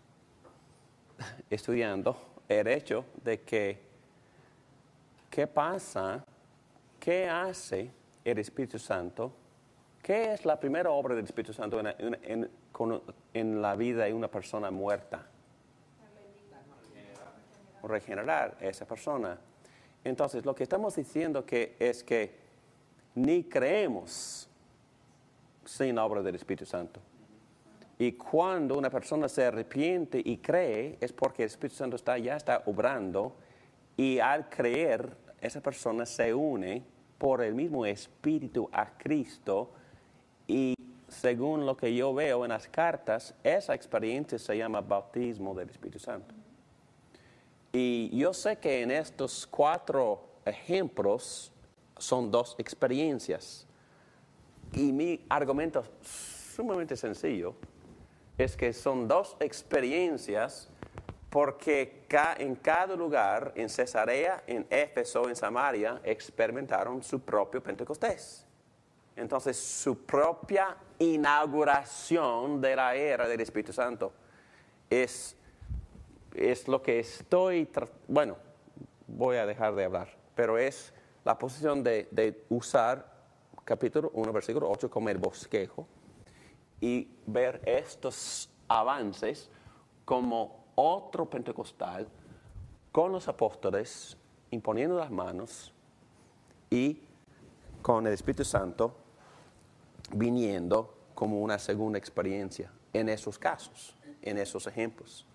estudiando el hecho de que qué pasa, qué hace el Espíritu Santo, qué es la primera obra del Espíritu Santo en la vida de una persona muerta. Regenerar a esa persona. Entonces, lo que estamos diciendo es que ni creemos sin la obra del Espíritu Santo. Y cuando una persona se arrepiente y cree, es porque el Espíritu Santo ya está obrando, y al creer, esa persona se une por el mismo Espíritu a Cristo, y según lo que yo veo en las cartas, esa experiencia se llama bautismo del Espíritu Santo. Y yo sé que en estos 4 ejemplos son 2 experiencias. Y mi argumento sumamente sencillo es que son 2 experiencias porque en cada lugar, en Cesarea, en Éfeso, en Samaria, experimentaron su propio Pentecostés. Entonces, su propia inauguración de la era del Espíritu Santo es lo que voy a dejar de hablar, pero es la posición de usar capítulo 1, versículo 8 como el bosquejo y ver estos avances como otro pentecostal con los apóstoles imponiendo las manos y con el Espíritu Santo viniendo como una segunda experiencia en esos casos, en esos ejemplos.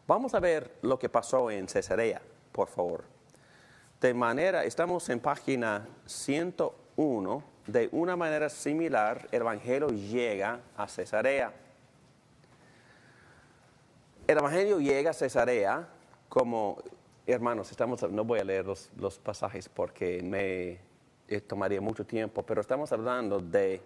Vamos a ver lo que pasó en Cesarea, por favor. Estamos en página 101. De una manera similar, el Evangelio llega a Cesarea. El Evangelio llega a Cesarea como, hermanos, no voy a leer los pasajes porque me tomaría mucho tiempo, pero estamos hablando de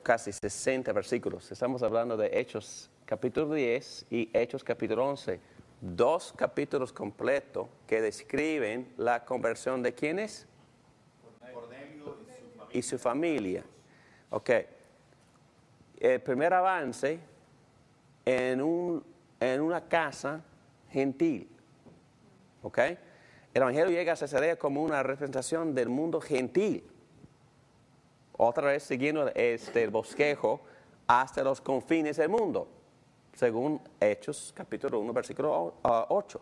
casi 60 versículos. Estamos hablando de Hechos capítulo 10 y Hechos capítulo 11. 2 capítulos completos que describen la conversión de ¿quiénes? Cornelio y su familia. Ok. El primer avance en una casa gentil. Ok. El Evangelio llega a Cesarea como una representación del mundo gentil. Otra vez siguiendo el bosquejo hasta los confines del mundo, según Hechos capítulo 1, versículo 8.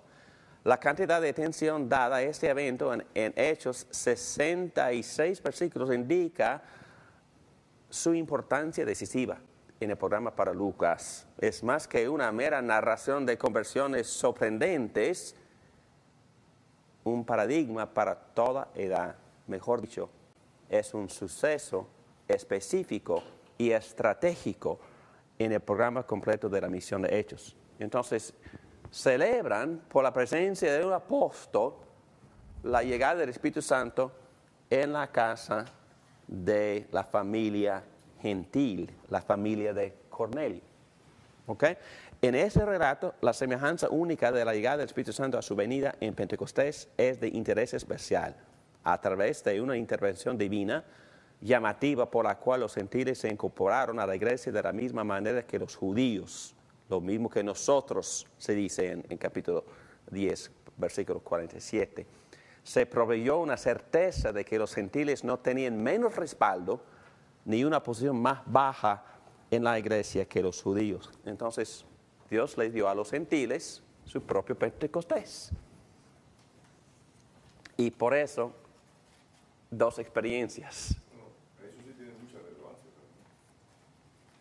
la cantidad de atención dada a este evento en Hechos 66 versículos indica su importancia decisiva en el programa para Lucas. Es más que una mera narración de conversiones sorprendentes, un paradigma para toda edad. Mejor dicho, es un suceso específico y estratégico en el programa completo de la misión de Hechos. Entonces, celebran por la presencia de un apóstol la llegada del Espíritu Santo en la casa de la familia gentil, la familia de Cornelio. ¿Ok? En ese relato, la semejanza única de la llegada del Espíritu Santo a su venida en Pentecostés es de interés especial, a través de una intervención divina llamativa por la cual los gentiles se incorporaron a la iglesia de la misma manera que los judíos, lo mismo que nosotros, se dice en capítulo 10, versículo 47. Se proveyó una certeza de que los gentiles no tenían menos respaldo ni una posición más baja en la iglesia que los judíos. Entonces, Dios les dio a los gentiles su propio Pentecostés. Y por eso, dos experiencias. Eso sí tiene mucha relevancia.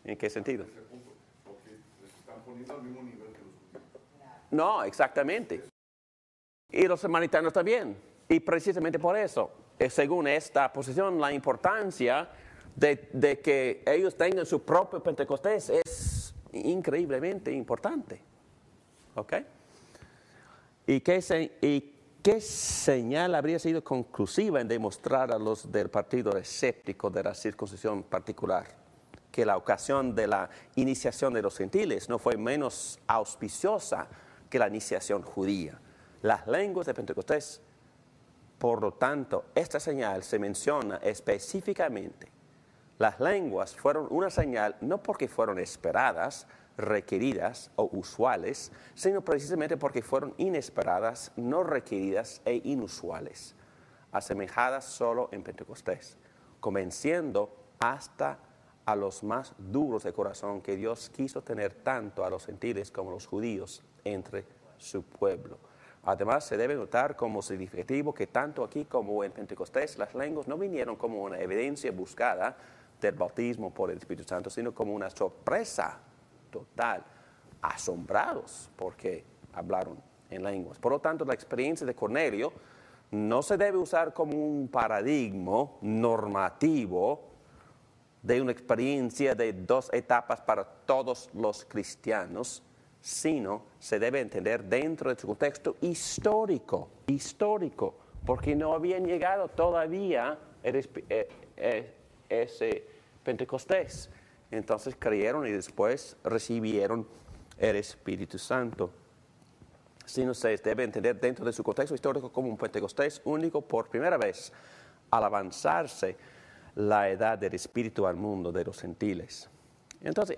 ¿En qué sentido? Ese punto, porque les están poniendo al mismo nivel que los judíos. No, exactamente. Y los samaritanos también. Y precisamente por eso, según esta posición, la importancia de que ellos tengan su propio Pentecostés es increíblemente importante. ¿Ok? ¿Y qué señal habría sido conclusiva en demostrar a los del partido escéptico de la circuncisión particular que la ocasión de la iniciación de los gentiles no fue menos auspiciosa que la iniciación judía? Las lenguas de Pentecostés. Por lo tanto, esta señal se menciona específicamente. Las lenguas fueron una señal no porque fueron esperadas, requeridas o usuales, sino precisamente porque fueron inesperadas, no requeridas e inusuales, asemejadas solo en Pentecostés, convenciendo hasta a los más duros de corazón que Dios quiso tener tanto a los gentiles como a los judíos entre su pueblo. Además, se debe notar como significativo que tanto aquí como en Pentecostés las lenguas no vinieron como una evidencia buscada del bautismo por el Espíritu Santo, sino como una sorpresa total, asombrados porque hablaron en lenguas. Por lo tanto, la experiencia de Cornelio no se debe usar como un paradigma normativo de una experiencia de dos etapas para todos los cristianos, sino se debe entender dentro de su contexto histórico, porque no habían llegado todavía ese Pentecostés. Entonces creyeron y después recibieron el Espíritu Santo. Sino se debe entender dentro de su contexto histórico como un Pentecostés único por primera vez al avanzarse la edad del Espíritu al mundo de los gentiles. Entonces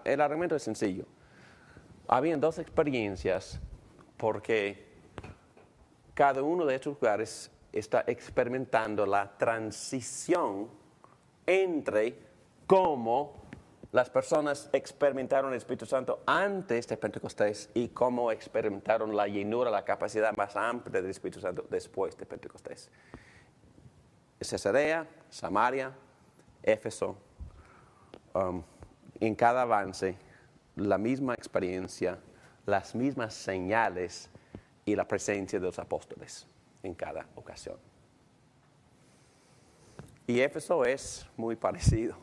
el argumento es sencillo. Habían dos experiencias porque cada uno de estos lugares está experimentando la transición entre cómo las personas experimentaron el Espíritu Santo antes de Pentecostés y cómo experimentaron la llenura, la capacidad más amplia del Espíritu Santo después de Pentecostés. Cesarea, Samaria, Éfeso, en cada avance, la misma experiencia, las mismas señales y la presencia de los apóstoles en cada ocasión. Y Éfeso es muy parecido,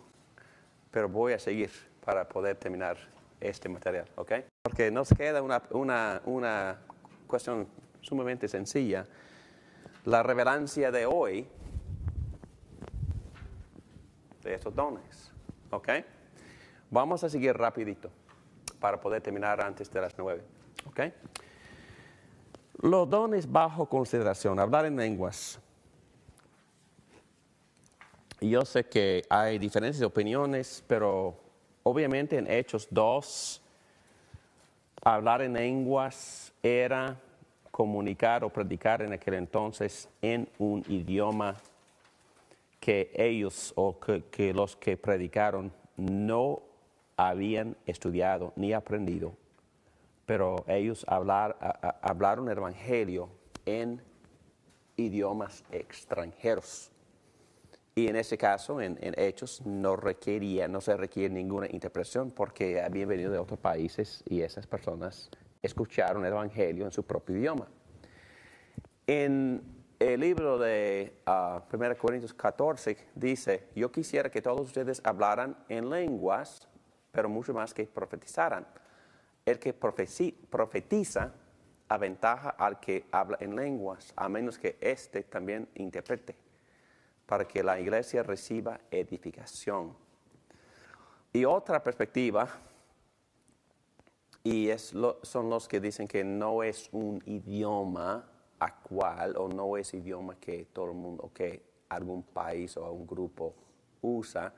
pero voy a seguir para poder terminar este material, ¿ok? Porque nos queda una cuestión sumamente sencilla. La revelancia de hoy de estos dones, ¿ok? Vamos a seguir rapidito para poder terminar antes de las 9, ¿ok? Los dones bajo consideración, hablar en lenguas. Yo sé que hay diferentes opiniones, pero obviamente en Hechos 2, hablar en lenguas era comunicar o predicar en aquel entonces en un idioma que ellos o que los que predicaron no habían estudiado ni aprendido pero ellos hablaron el evangelio en idiomas extranjeros. Y en ese caso, en Hechos, no se requiere ninguna interpretación porque habían venido de otros países y esas personas escucharon el evangelio en su propio idioma. En el libro de 1 Corintios 14 dice, yo quisiera que todos ustedes hablaran en lenguas, pero mucho más que profetizaran. El que profetiza aventaja al que habla en lenguas, a menos que éste también interprete, para que la iglesia reciba edificación. Y otra perspectiva, y son los que dicen que no es un idioma actual o no es idioma que todo el mundo o que algún país o un grupo usa.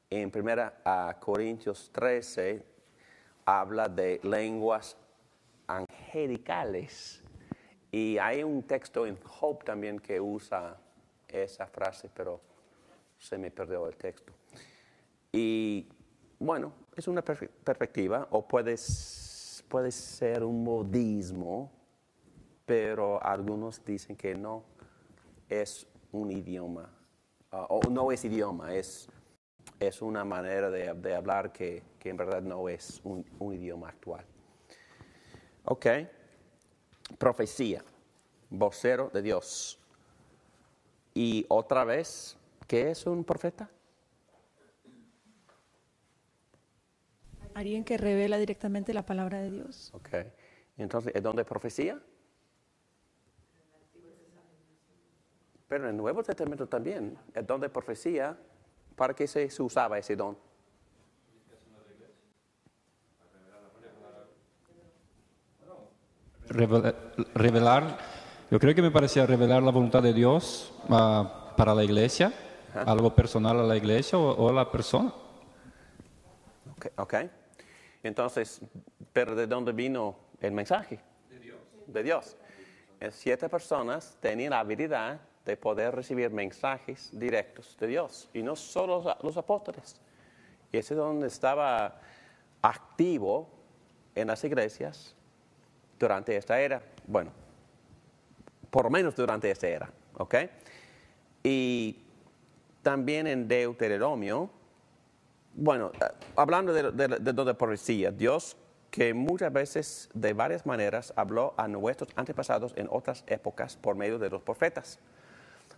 En 1 Corintios 13 habla de lenguas angelicales y hay un texto en Job también que usa esa frase, pero se me perdió el texto. Y bueno, es una perspectiva o puede ser un modismo, pero algunos dicen que no es un idioma, o no es idioma, es una manera de hablar que en verdad no es un idioma actual. Ok, profecía, vocero de Dios. Y otra vez, ¿qué es un profeta? Alguien que revela directamente la palabra de Dios. Ok, entonces, ¿es donde profecía? Pero en el Nuevo Testamento también, es donde profecía. ¿Para qué se usaba ese don? Revelar, yo creo que me parecía revelar la voluntad de Dios para la iglesia, algo personal a la iglesia o a la persona. Ok. Entonces, ¿pero de dónde vino el mensaje? De Dios. 7 personas tenían la habilidad de poder recibir mensajes directos de Dios, y no solo los apóstoles. Y ese es donde estaba activo en las iglesias durante esta era. Bueno, por lo menos durante esta era, ¿ok? Y también en Deuteronomio, bueno, hablando de profecía, Dios que muchas veces de varias maneras habló a nuestros antepasados en otras épocas por medio de los profetas.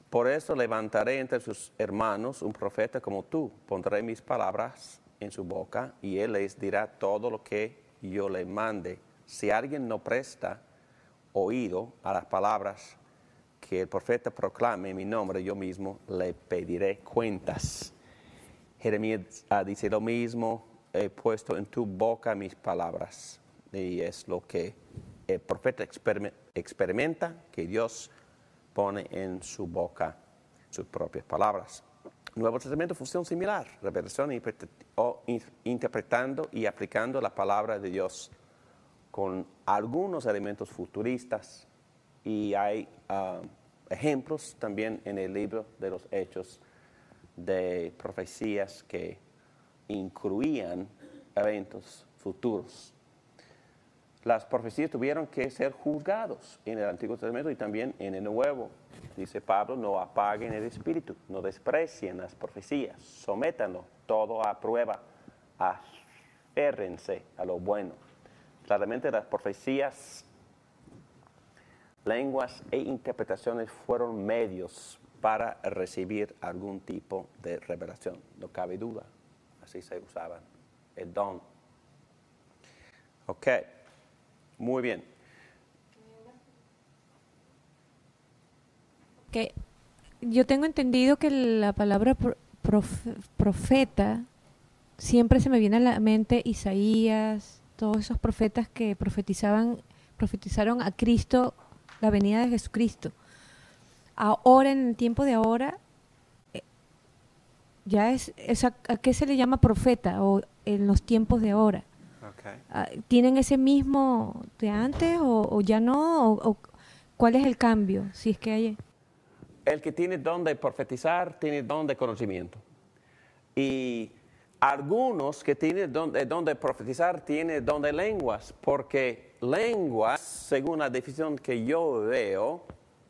Por eso levantaré entre sus hermanos un profeta como tú, pondré mis palabras en su boca y él les dirá todo lo que yo le mande. Si alguien no presta oído a las palabras que el profeta proclame en mi nombre, yo mismo le pediré cuentas. Jeremías dice lo mismo, he puesto en tu boca mis palabras. Y es lo que el profeta experimenta, que Dios pone en su boca sus propias palabras. Nuevo Testamento, función similar, revelación interpretando y aplicando la palabra de Dios con algunos elementos futuristas, y hay ejemplos también en el libro de los Hechos de profecías que incluían eventos futuros. Las profecías tuvieron que ser juzgados en el Antiguo Testamento y también en el Nuevo. Dice Pablo, no apaguen el espíritu, no desprecien las profecías, sométanlo todo a prueba, aférrense a lo bueno. Claramente las profecías, lenguas e interpretaciones fueron medios para recibir algún tipo de revelación, no cabe duda. Así se usaban el don. Ok. Muy bien. Que yo tengo entendido que la palabra profeta siempre se me viene a la mente Isaías, todos esos profetas que profetizaron a Cristo, la venida de Jesucristo. Ahora, en el tiempo de ahora, ya ¿a qué se le llama profeta o en los tiempos de ahora? Okay. ¿Tienen ese mismo de antes o ya no? ¿O cuál es el cambio? Si es que hay. El que tiene don de profetizar tiene don de conocimiento. Y algunos que tienen don de profetizar tienen don de lenguas, porque lenguas, según la definición que yo veo,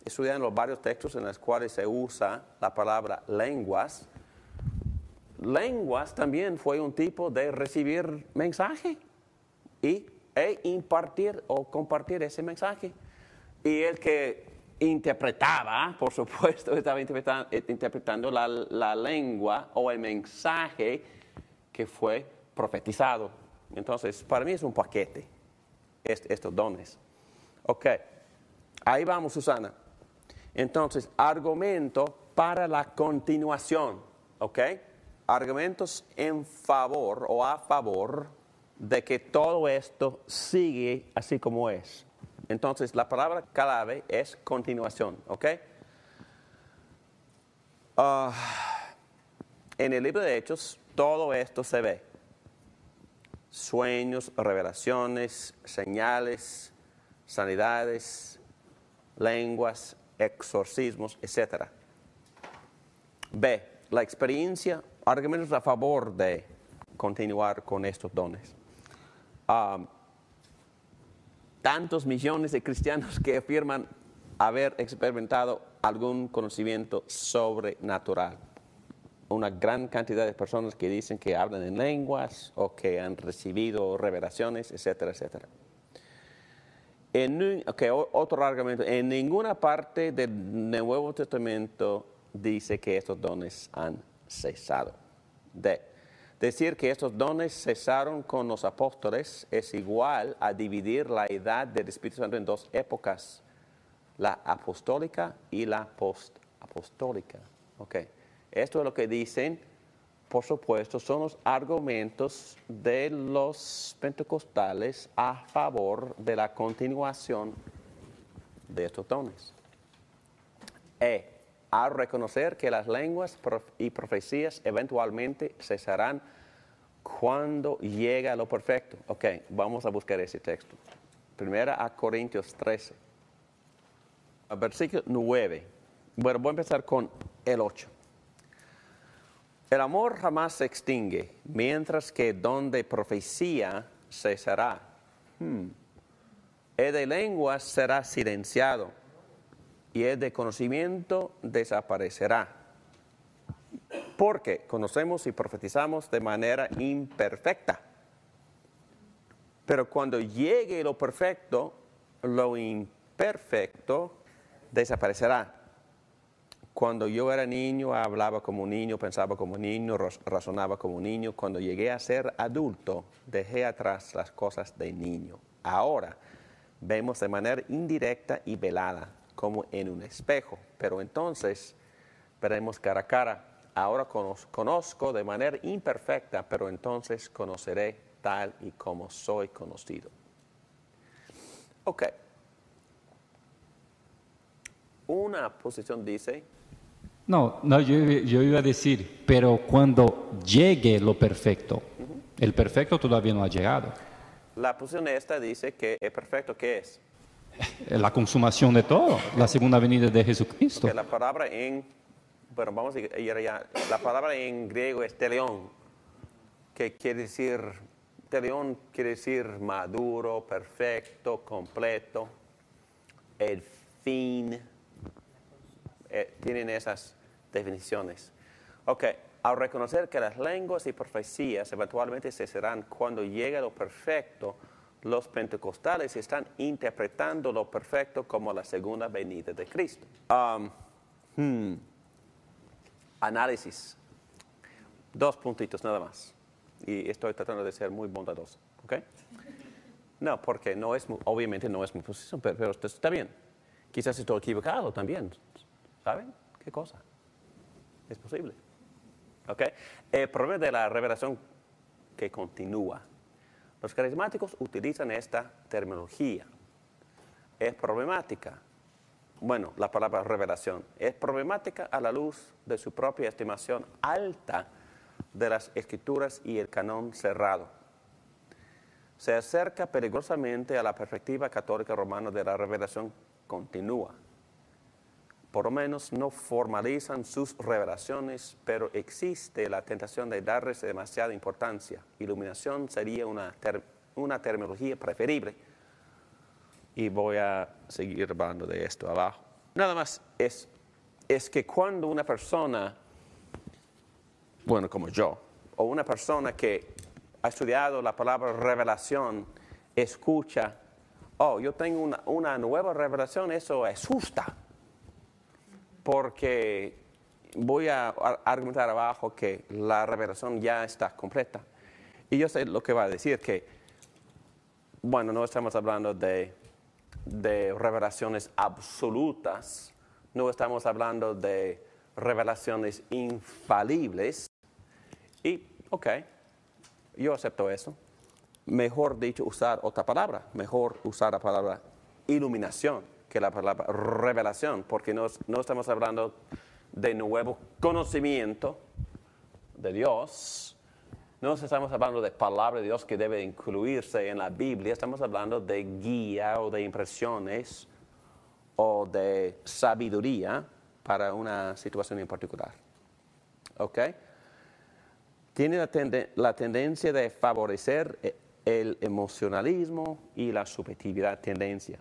estudiando los varios textos en los cuales se usa la palabra lenguas, lenguas también fue un tipo de recibir mensaje e impartir o compartir ese mensaje. Y el que interpretaba, por supuesto, estaba interpretando la lengua o el mensaje que fue profetizado. Entonces, para mí es un paquete, estos dones. Ok, ahí vamos, Susana. Entonces, argumento para la continuación, ¿ok? Argumentos en favor o a favor de que todo esto sigue así como es. Entonces, la palabra clave es continuación, ¿ok? En el libro de Hechos, todo esto se ve. Sueños, revelaciones, señales, sanidades, lenguas, exorcismos, etc. B, la experiencia, argumentos a favor de continuar con estos dones. Tantos millones de cristianos que afirman haber experimentado algún conocimiento sobrenatural. Una gran cantidad de personas que dicen que hablan en lenguas o que han recibido revelaciones, etcétera, etcétera. Otro argumento. En ninguna parte del Nuevo Testamento dice que estos dones han cesado. Decir que estos dones cesaron con los apóstoles es igual a dividir la edad del Espíritu Santo en dos épocas, la apostólica y la postapostólica. Okay. Esto es lo que dicen, por supuesto, son los argumentos de los pentecostales a favor de la continuación de estos dones. A reconocer que las lenguas y profecías eventualmente cesarán cuando llega lo perfecto. Ok, vamos a buscar ese texto. Primera a Corintios 13. Versículo 9. Bueno, voy a empezar con el 8. El amor jamás se extingue, mientras que donde profecía cesará. El de lenguas será silenciado, y el de conocimiento desaparecerá. Porque conocemos y profetizamos de manera imperfecta. Pero cuando llegue lo perfecto, lo imperfecto desaparecerá. Cuando yo era niño, hablaba como un niño, pensaba como un niño, razonaba como un niño. Cuando llegué a ser adulto, dejé atrás las cosas de niño. Ahora vemos de manera indirecta y velada, como en un espejo. Pero entonces veremos cara a cara. Ahora conozco de manera imperfecta, pero entonces conoceré tal y como soy conocido. Ok. Una posición dice... No, yo iba a decir, pero cuando llegue lo perfecto, el perfecto todavía no ha llegado. La posición esta dice que el perfecto, ¿qué es? La consumación de todo, la segunda venida de Jesucristo. Porque la palabra vamos a ir allá. La palabra en griego es teleón, que quiere decir, teleón quiere decir maduro, perfecto, completo, el fin. Tienen esas definiciones. Ok, al reconocer que las lenguas y profecías eventualmente cesarán cuando llegue lo perfecto, los pentecostales están interpretando lo perfecto como la segunda venida de Cristo. Análisis. 2 puntitos nada más. Y estoy tratando de ser muy bondadoso. ¿Ok? No, porque obviamente no es mi posición, pero está bien. Quizás estoy equivocado también. ¿Saben qué cosa? Es posible. ¿Ok? El problema de la revelación que continúa. Los carismáticos utilizan esta terminología. Es problemática. Bueno, la palabra revelación es problemática a la luz de su propia estimación alta de las escrituras y el canon cerrado. Se acerca peligrosamente a la perspectiva católica romana de la revelación continua. por lo menos no formalizan sus revelaciones, pero existe la tentación de darles demasiada importancia. Iluminación sería una terminología preferible. Y voy a seguir hablando de esto abajo. Nada más es que cuando una persona, bueno, como yo, o una persona que ha estudiado la palabra revelación, escucha, oh, yo tengo una nueva revelación, eso asusta. Porque voy a argumentar abajo que la revelación ya está completa. Y yo sé lo que va a decir, que, bueno, no estamos hablando de revelaciones absolutas, no estamos hablando de revelaciones infalibles. Y, ok, yo acepto eso. Mejor dicho, usar otra palabra, mejor usar la palabra iluminación que la palabra revelación, porque no estamos hablando de nuevo conocimiento de Dios, no estamos hablando de palabra de Dios que debe incluirse en la Biblia, estamos hablando de guía o de impresiones o de sabiduría para una situación en particular. ¿Ok? Tiene la tendencia de favorecer el emocionalismo y la subjetividad tendencia,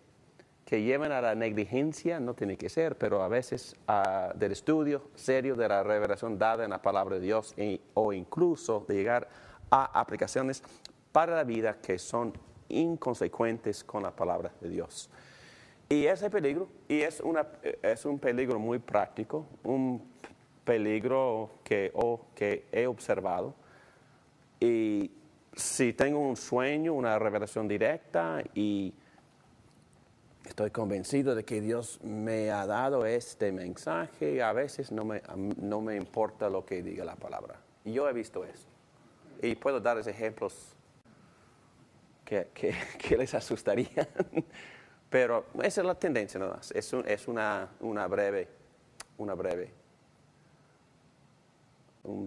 que llevan a la negligencia, no tiene que ser, pero a veces del estudio serio de la revelación dada en la palabra de Dios o incluso de llegar a aplicaciones para la vida que son inconsecuentes con la palabra de Dios. Y ese peligro, y es un peligro muy práctico, un peligro que he observado. Y si tengo un sueño, una revelación directa y estoy convencido de que Dios me ha dado este mensaje, a veces no me importa lo que diga la palabra. Y yo he visto eso. Y puedo darles ejemplos que les asustarían. Pero esa es la tendencia nada más. Es un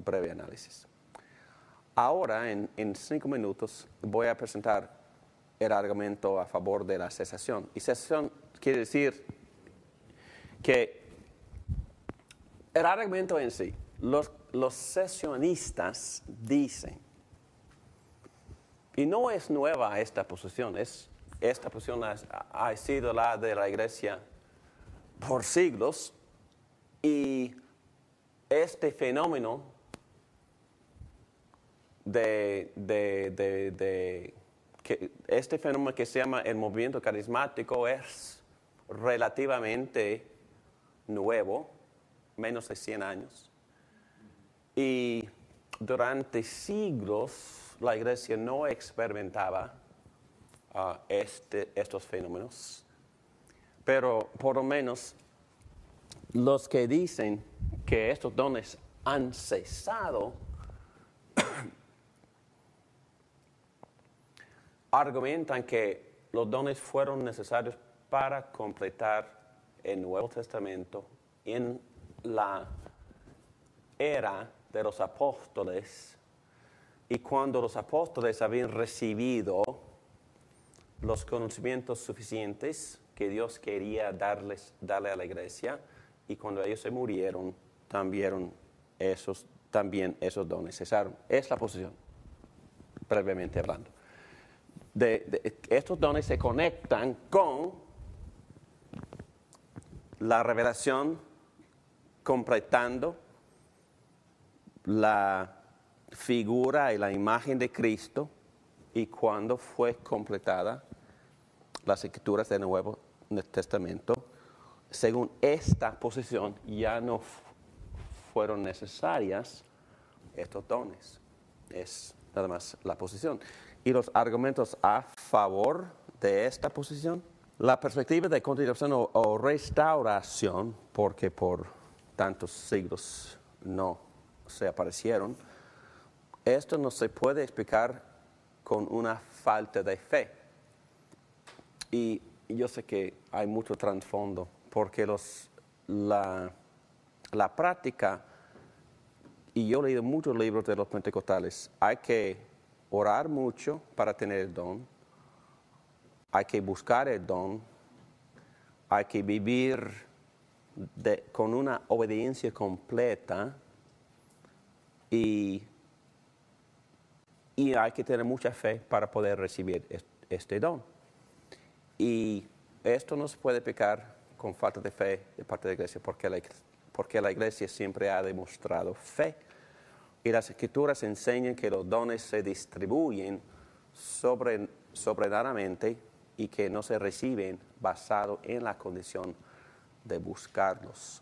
breve análisis. Ahora, en 5 minutos, voy a presentar el argumento a favor de la cesación. Y cesación quiere decir que el argumento en sí, los cesionistas dicen, y no es nueva esta posición, esta posición ha sido la de la iglesia por siglos, y este fenómeno este fenómeno que se llama el movimiento carismático es relativamente nuevo, menos de 100 años. Y durante siglos la iglesia no experimentaba estos fenómenos. Pero por lo menos los que dicen que estos dones han cesado argumentan que los dones fueron necesarios para completar el Nuevo Testamento en la era de los apóstoles, y cuando los apóstoles habían recibido los conocimientos suficientes que Dios quería darle a la iglesia, y cuando ellos se murieron, también esos dones cesaron. Es la posición, brevemente hablando. Estos dones se conectan con la revelación, completando la figura y la imagen de Cristo, y cuando fue completada las escrituras del Nuevo Testamento, según esta posición ya no fueron necesarias estos dones. Es nada más la posición. Y los argumentos a favor de esta posición, la perspectiva de continuación o restauración, porque por tantos siglos no se aparecieron, esto no se puede explicar con una falta de fe. Y yo sé que hay mucho trasfondo, porque la práctica, y yo he leído muchos libros de los pentecostales, hay que orar mucho para tener el don, hay que buscar el don, hay que vivir con una obediencia completa y hay que tener mucha fe para poder recibir este don. Y esto no se puede pecar con falta de fe de parte de la iglesia, porque la iglesia siempre ha demostrado fe. Y las escrituras enseñan que los dones se distribuyen sobrenaturalmente y que no se reciben basado en la condición de buscarlos.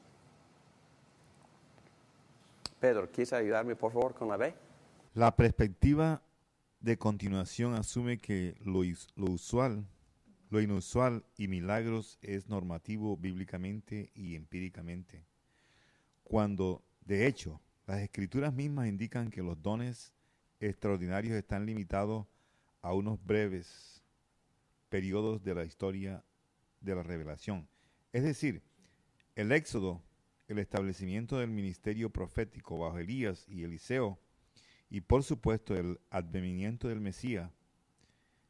Pedro, ¿quieres ayudarme por favor con la B? La perspectiva de continuación asume que lo inusual y milagros es normativo bíblicamente y empíricamente, cuando, de hecho, las escrituras mismas indican que los dones extraordinarios están limitados a unos breves periodos de la historia de la revelación. Es decir, el Éxodo, el establecimiento del ministerio profético bajo Elías y Eliseo, y por supuesto el advenimiento del Mesías.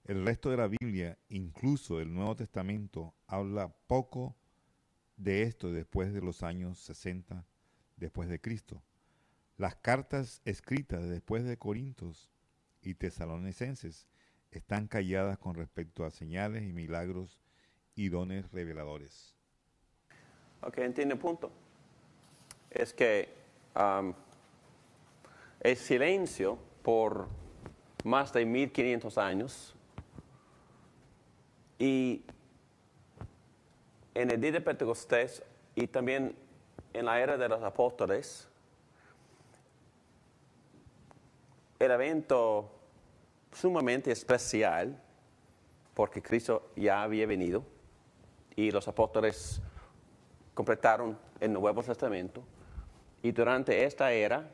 El resto de la Biblia, incluso el Nuevo Testamento, habla poco de esto después de los años 60 después de Cristo. Las cartas escritas después de Corintios y Tesalonicenses están calladas con respecto a señales y milagros y dones reveladores. Ok, entiendo el punto. Es que el silencio por más de 1500 años y en el día de Pentecostés y también en la era de los apóstoles, el evento sumamente especial, porque Cristo ya había venido y los apóstoles completaron el Nuevo Testamento, y durante esta era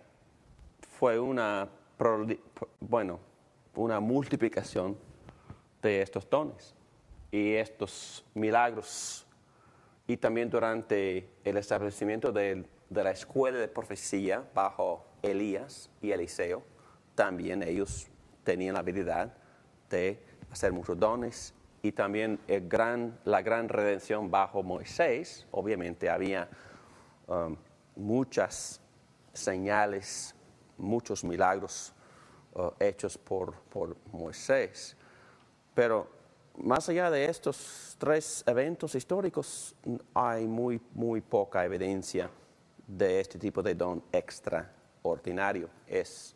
fue una multiplicación de estos dones y estos milagros. Y también durante el establecimiento de la escuela de profecía bajo Elías y Eliseo, también ellos tenían la habilidad de hacer muchos dones. Y también la gran redención bajo Moisés, obviamente había muchas señales, muchos milagros hechos por Moisés. Pero más allá de estos tres eventos históricos, hay muy poca evidencia de este tipo de don extraordinario. Es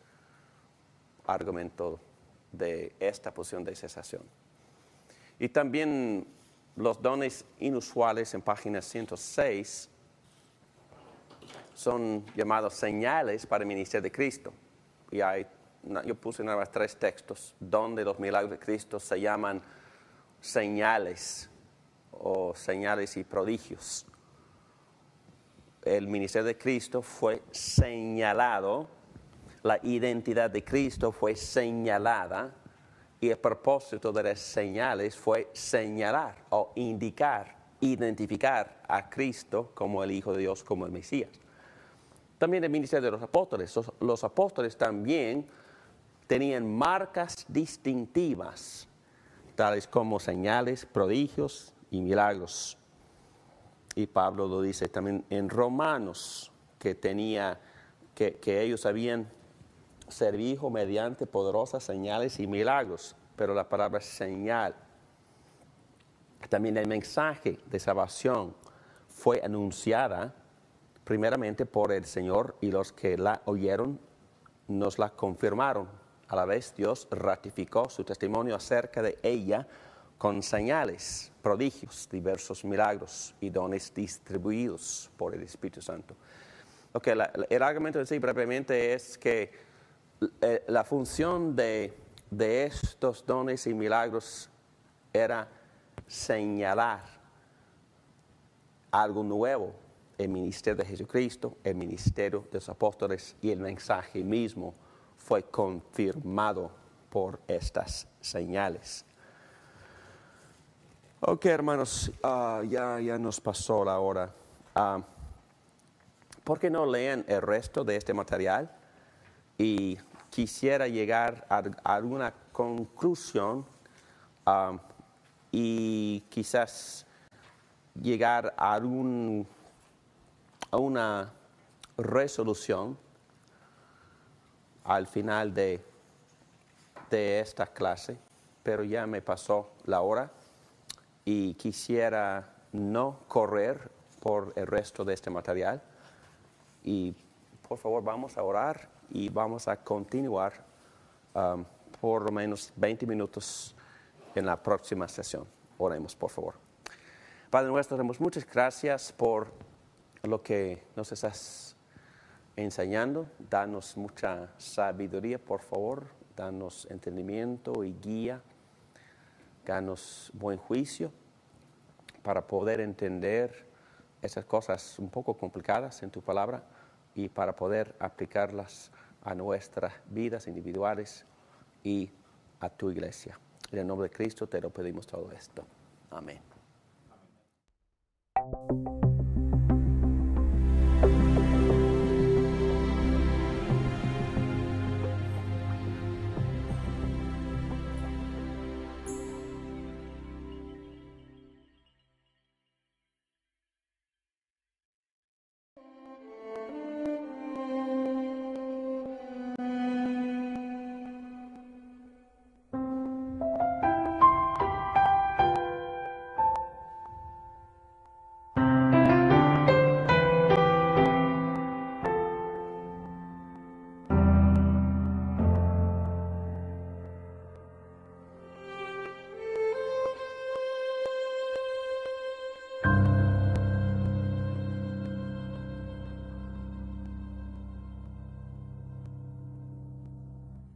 argumento de esta posición de cesación. Y también los dones inusuales en página 106 son llamados señales para el ministerio de Cristo. Y yo puse nada más 3 textos donde los milagros de Cristo se llaman señales o señales y prodigios. El ministerio de Cristo fue señalado, la identidad de Cristo fue señalada, y el propósito de las señales fue señalar o indicar, identificar a Cristo como el Hijo de Dios, como el Mesías. También el ministerio de los apóstoles. Los apóstoles también tenían marcas distintivas, tales como señales, prodigios y milagros. Y Pablo lo dice también en Romanos, que ellos habían servido mediante poderosas señales y milagros, pero la palabra señal. También el mensaje de salvación fue anunciada primeramente por el Señor, y los que la oyeron nos la confirmaron. A la vez Dios ratificó su testimonio acerca de ella con señales, prodigios, diversos milagros y dones distribuidos por el Espíritu Santo. Okay, el argumento en sí brevemente es que la función de estos dones y milagros era señalar algo nuevo, el ministerio de Jesucristo, el ministerio de los apóstoles, y el mensaje mismo fue confirmado por estas señales. Ok, hermanos, ya nos pasó la hora. ¿Por qué no leen el resto de este material? Y quisiera llegar a alguna conclusión y quizás llegar a una resolución al final de esta clase, pero ya me pasó la hora y quisiera no correr por el resto de este material. Y por favor vamos a orar y vamos a continuar por lo menos 20 minutos en la próxima sesión. Oremos, por favor. Padre nuestro, damos muchas gracias por lo que nos estás enseñando. Danos mucha sabiduría, por favor. Danos entendimiento y guía. Danos buen juicio para poder entender esas cosas un poco complicadas en tu palabra y para poder aplicarlas a nuestras vidas individuales y a tu iglesia. En el nombre de Cristo te lo pedimos todo esto. Amén.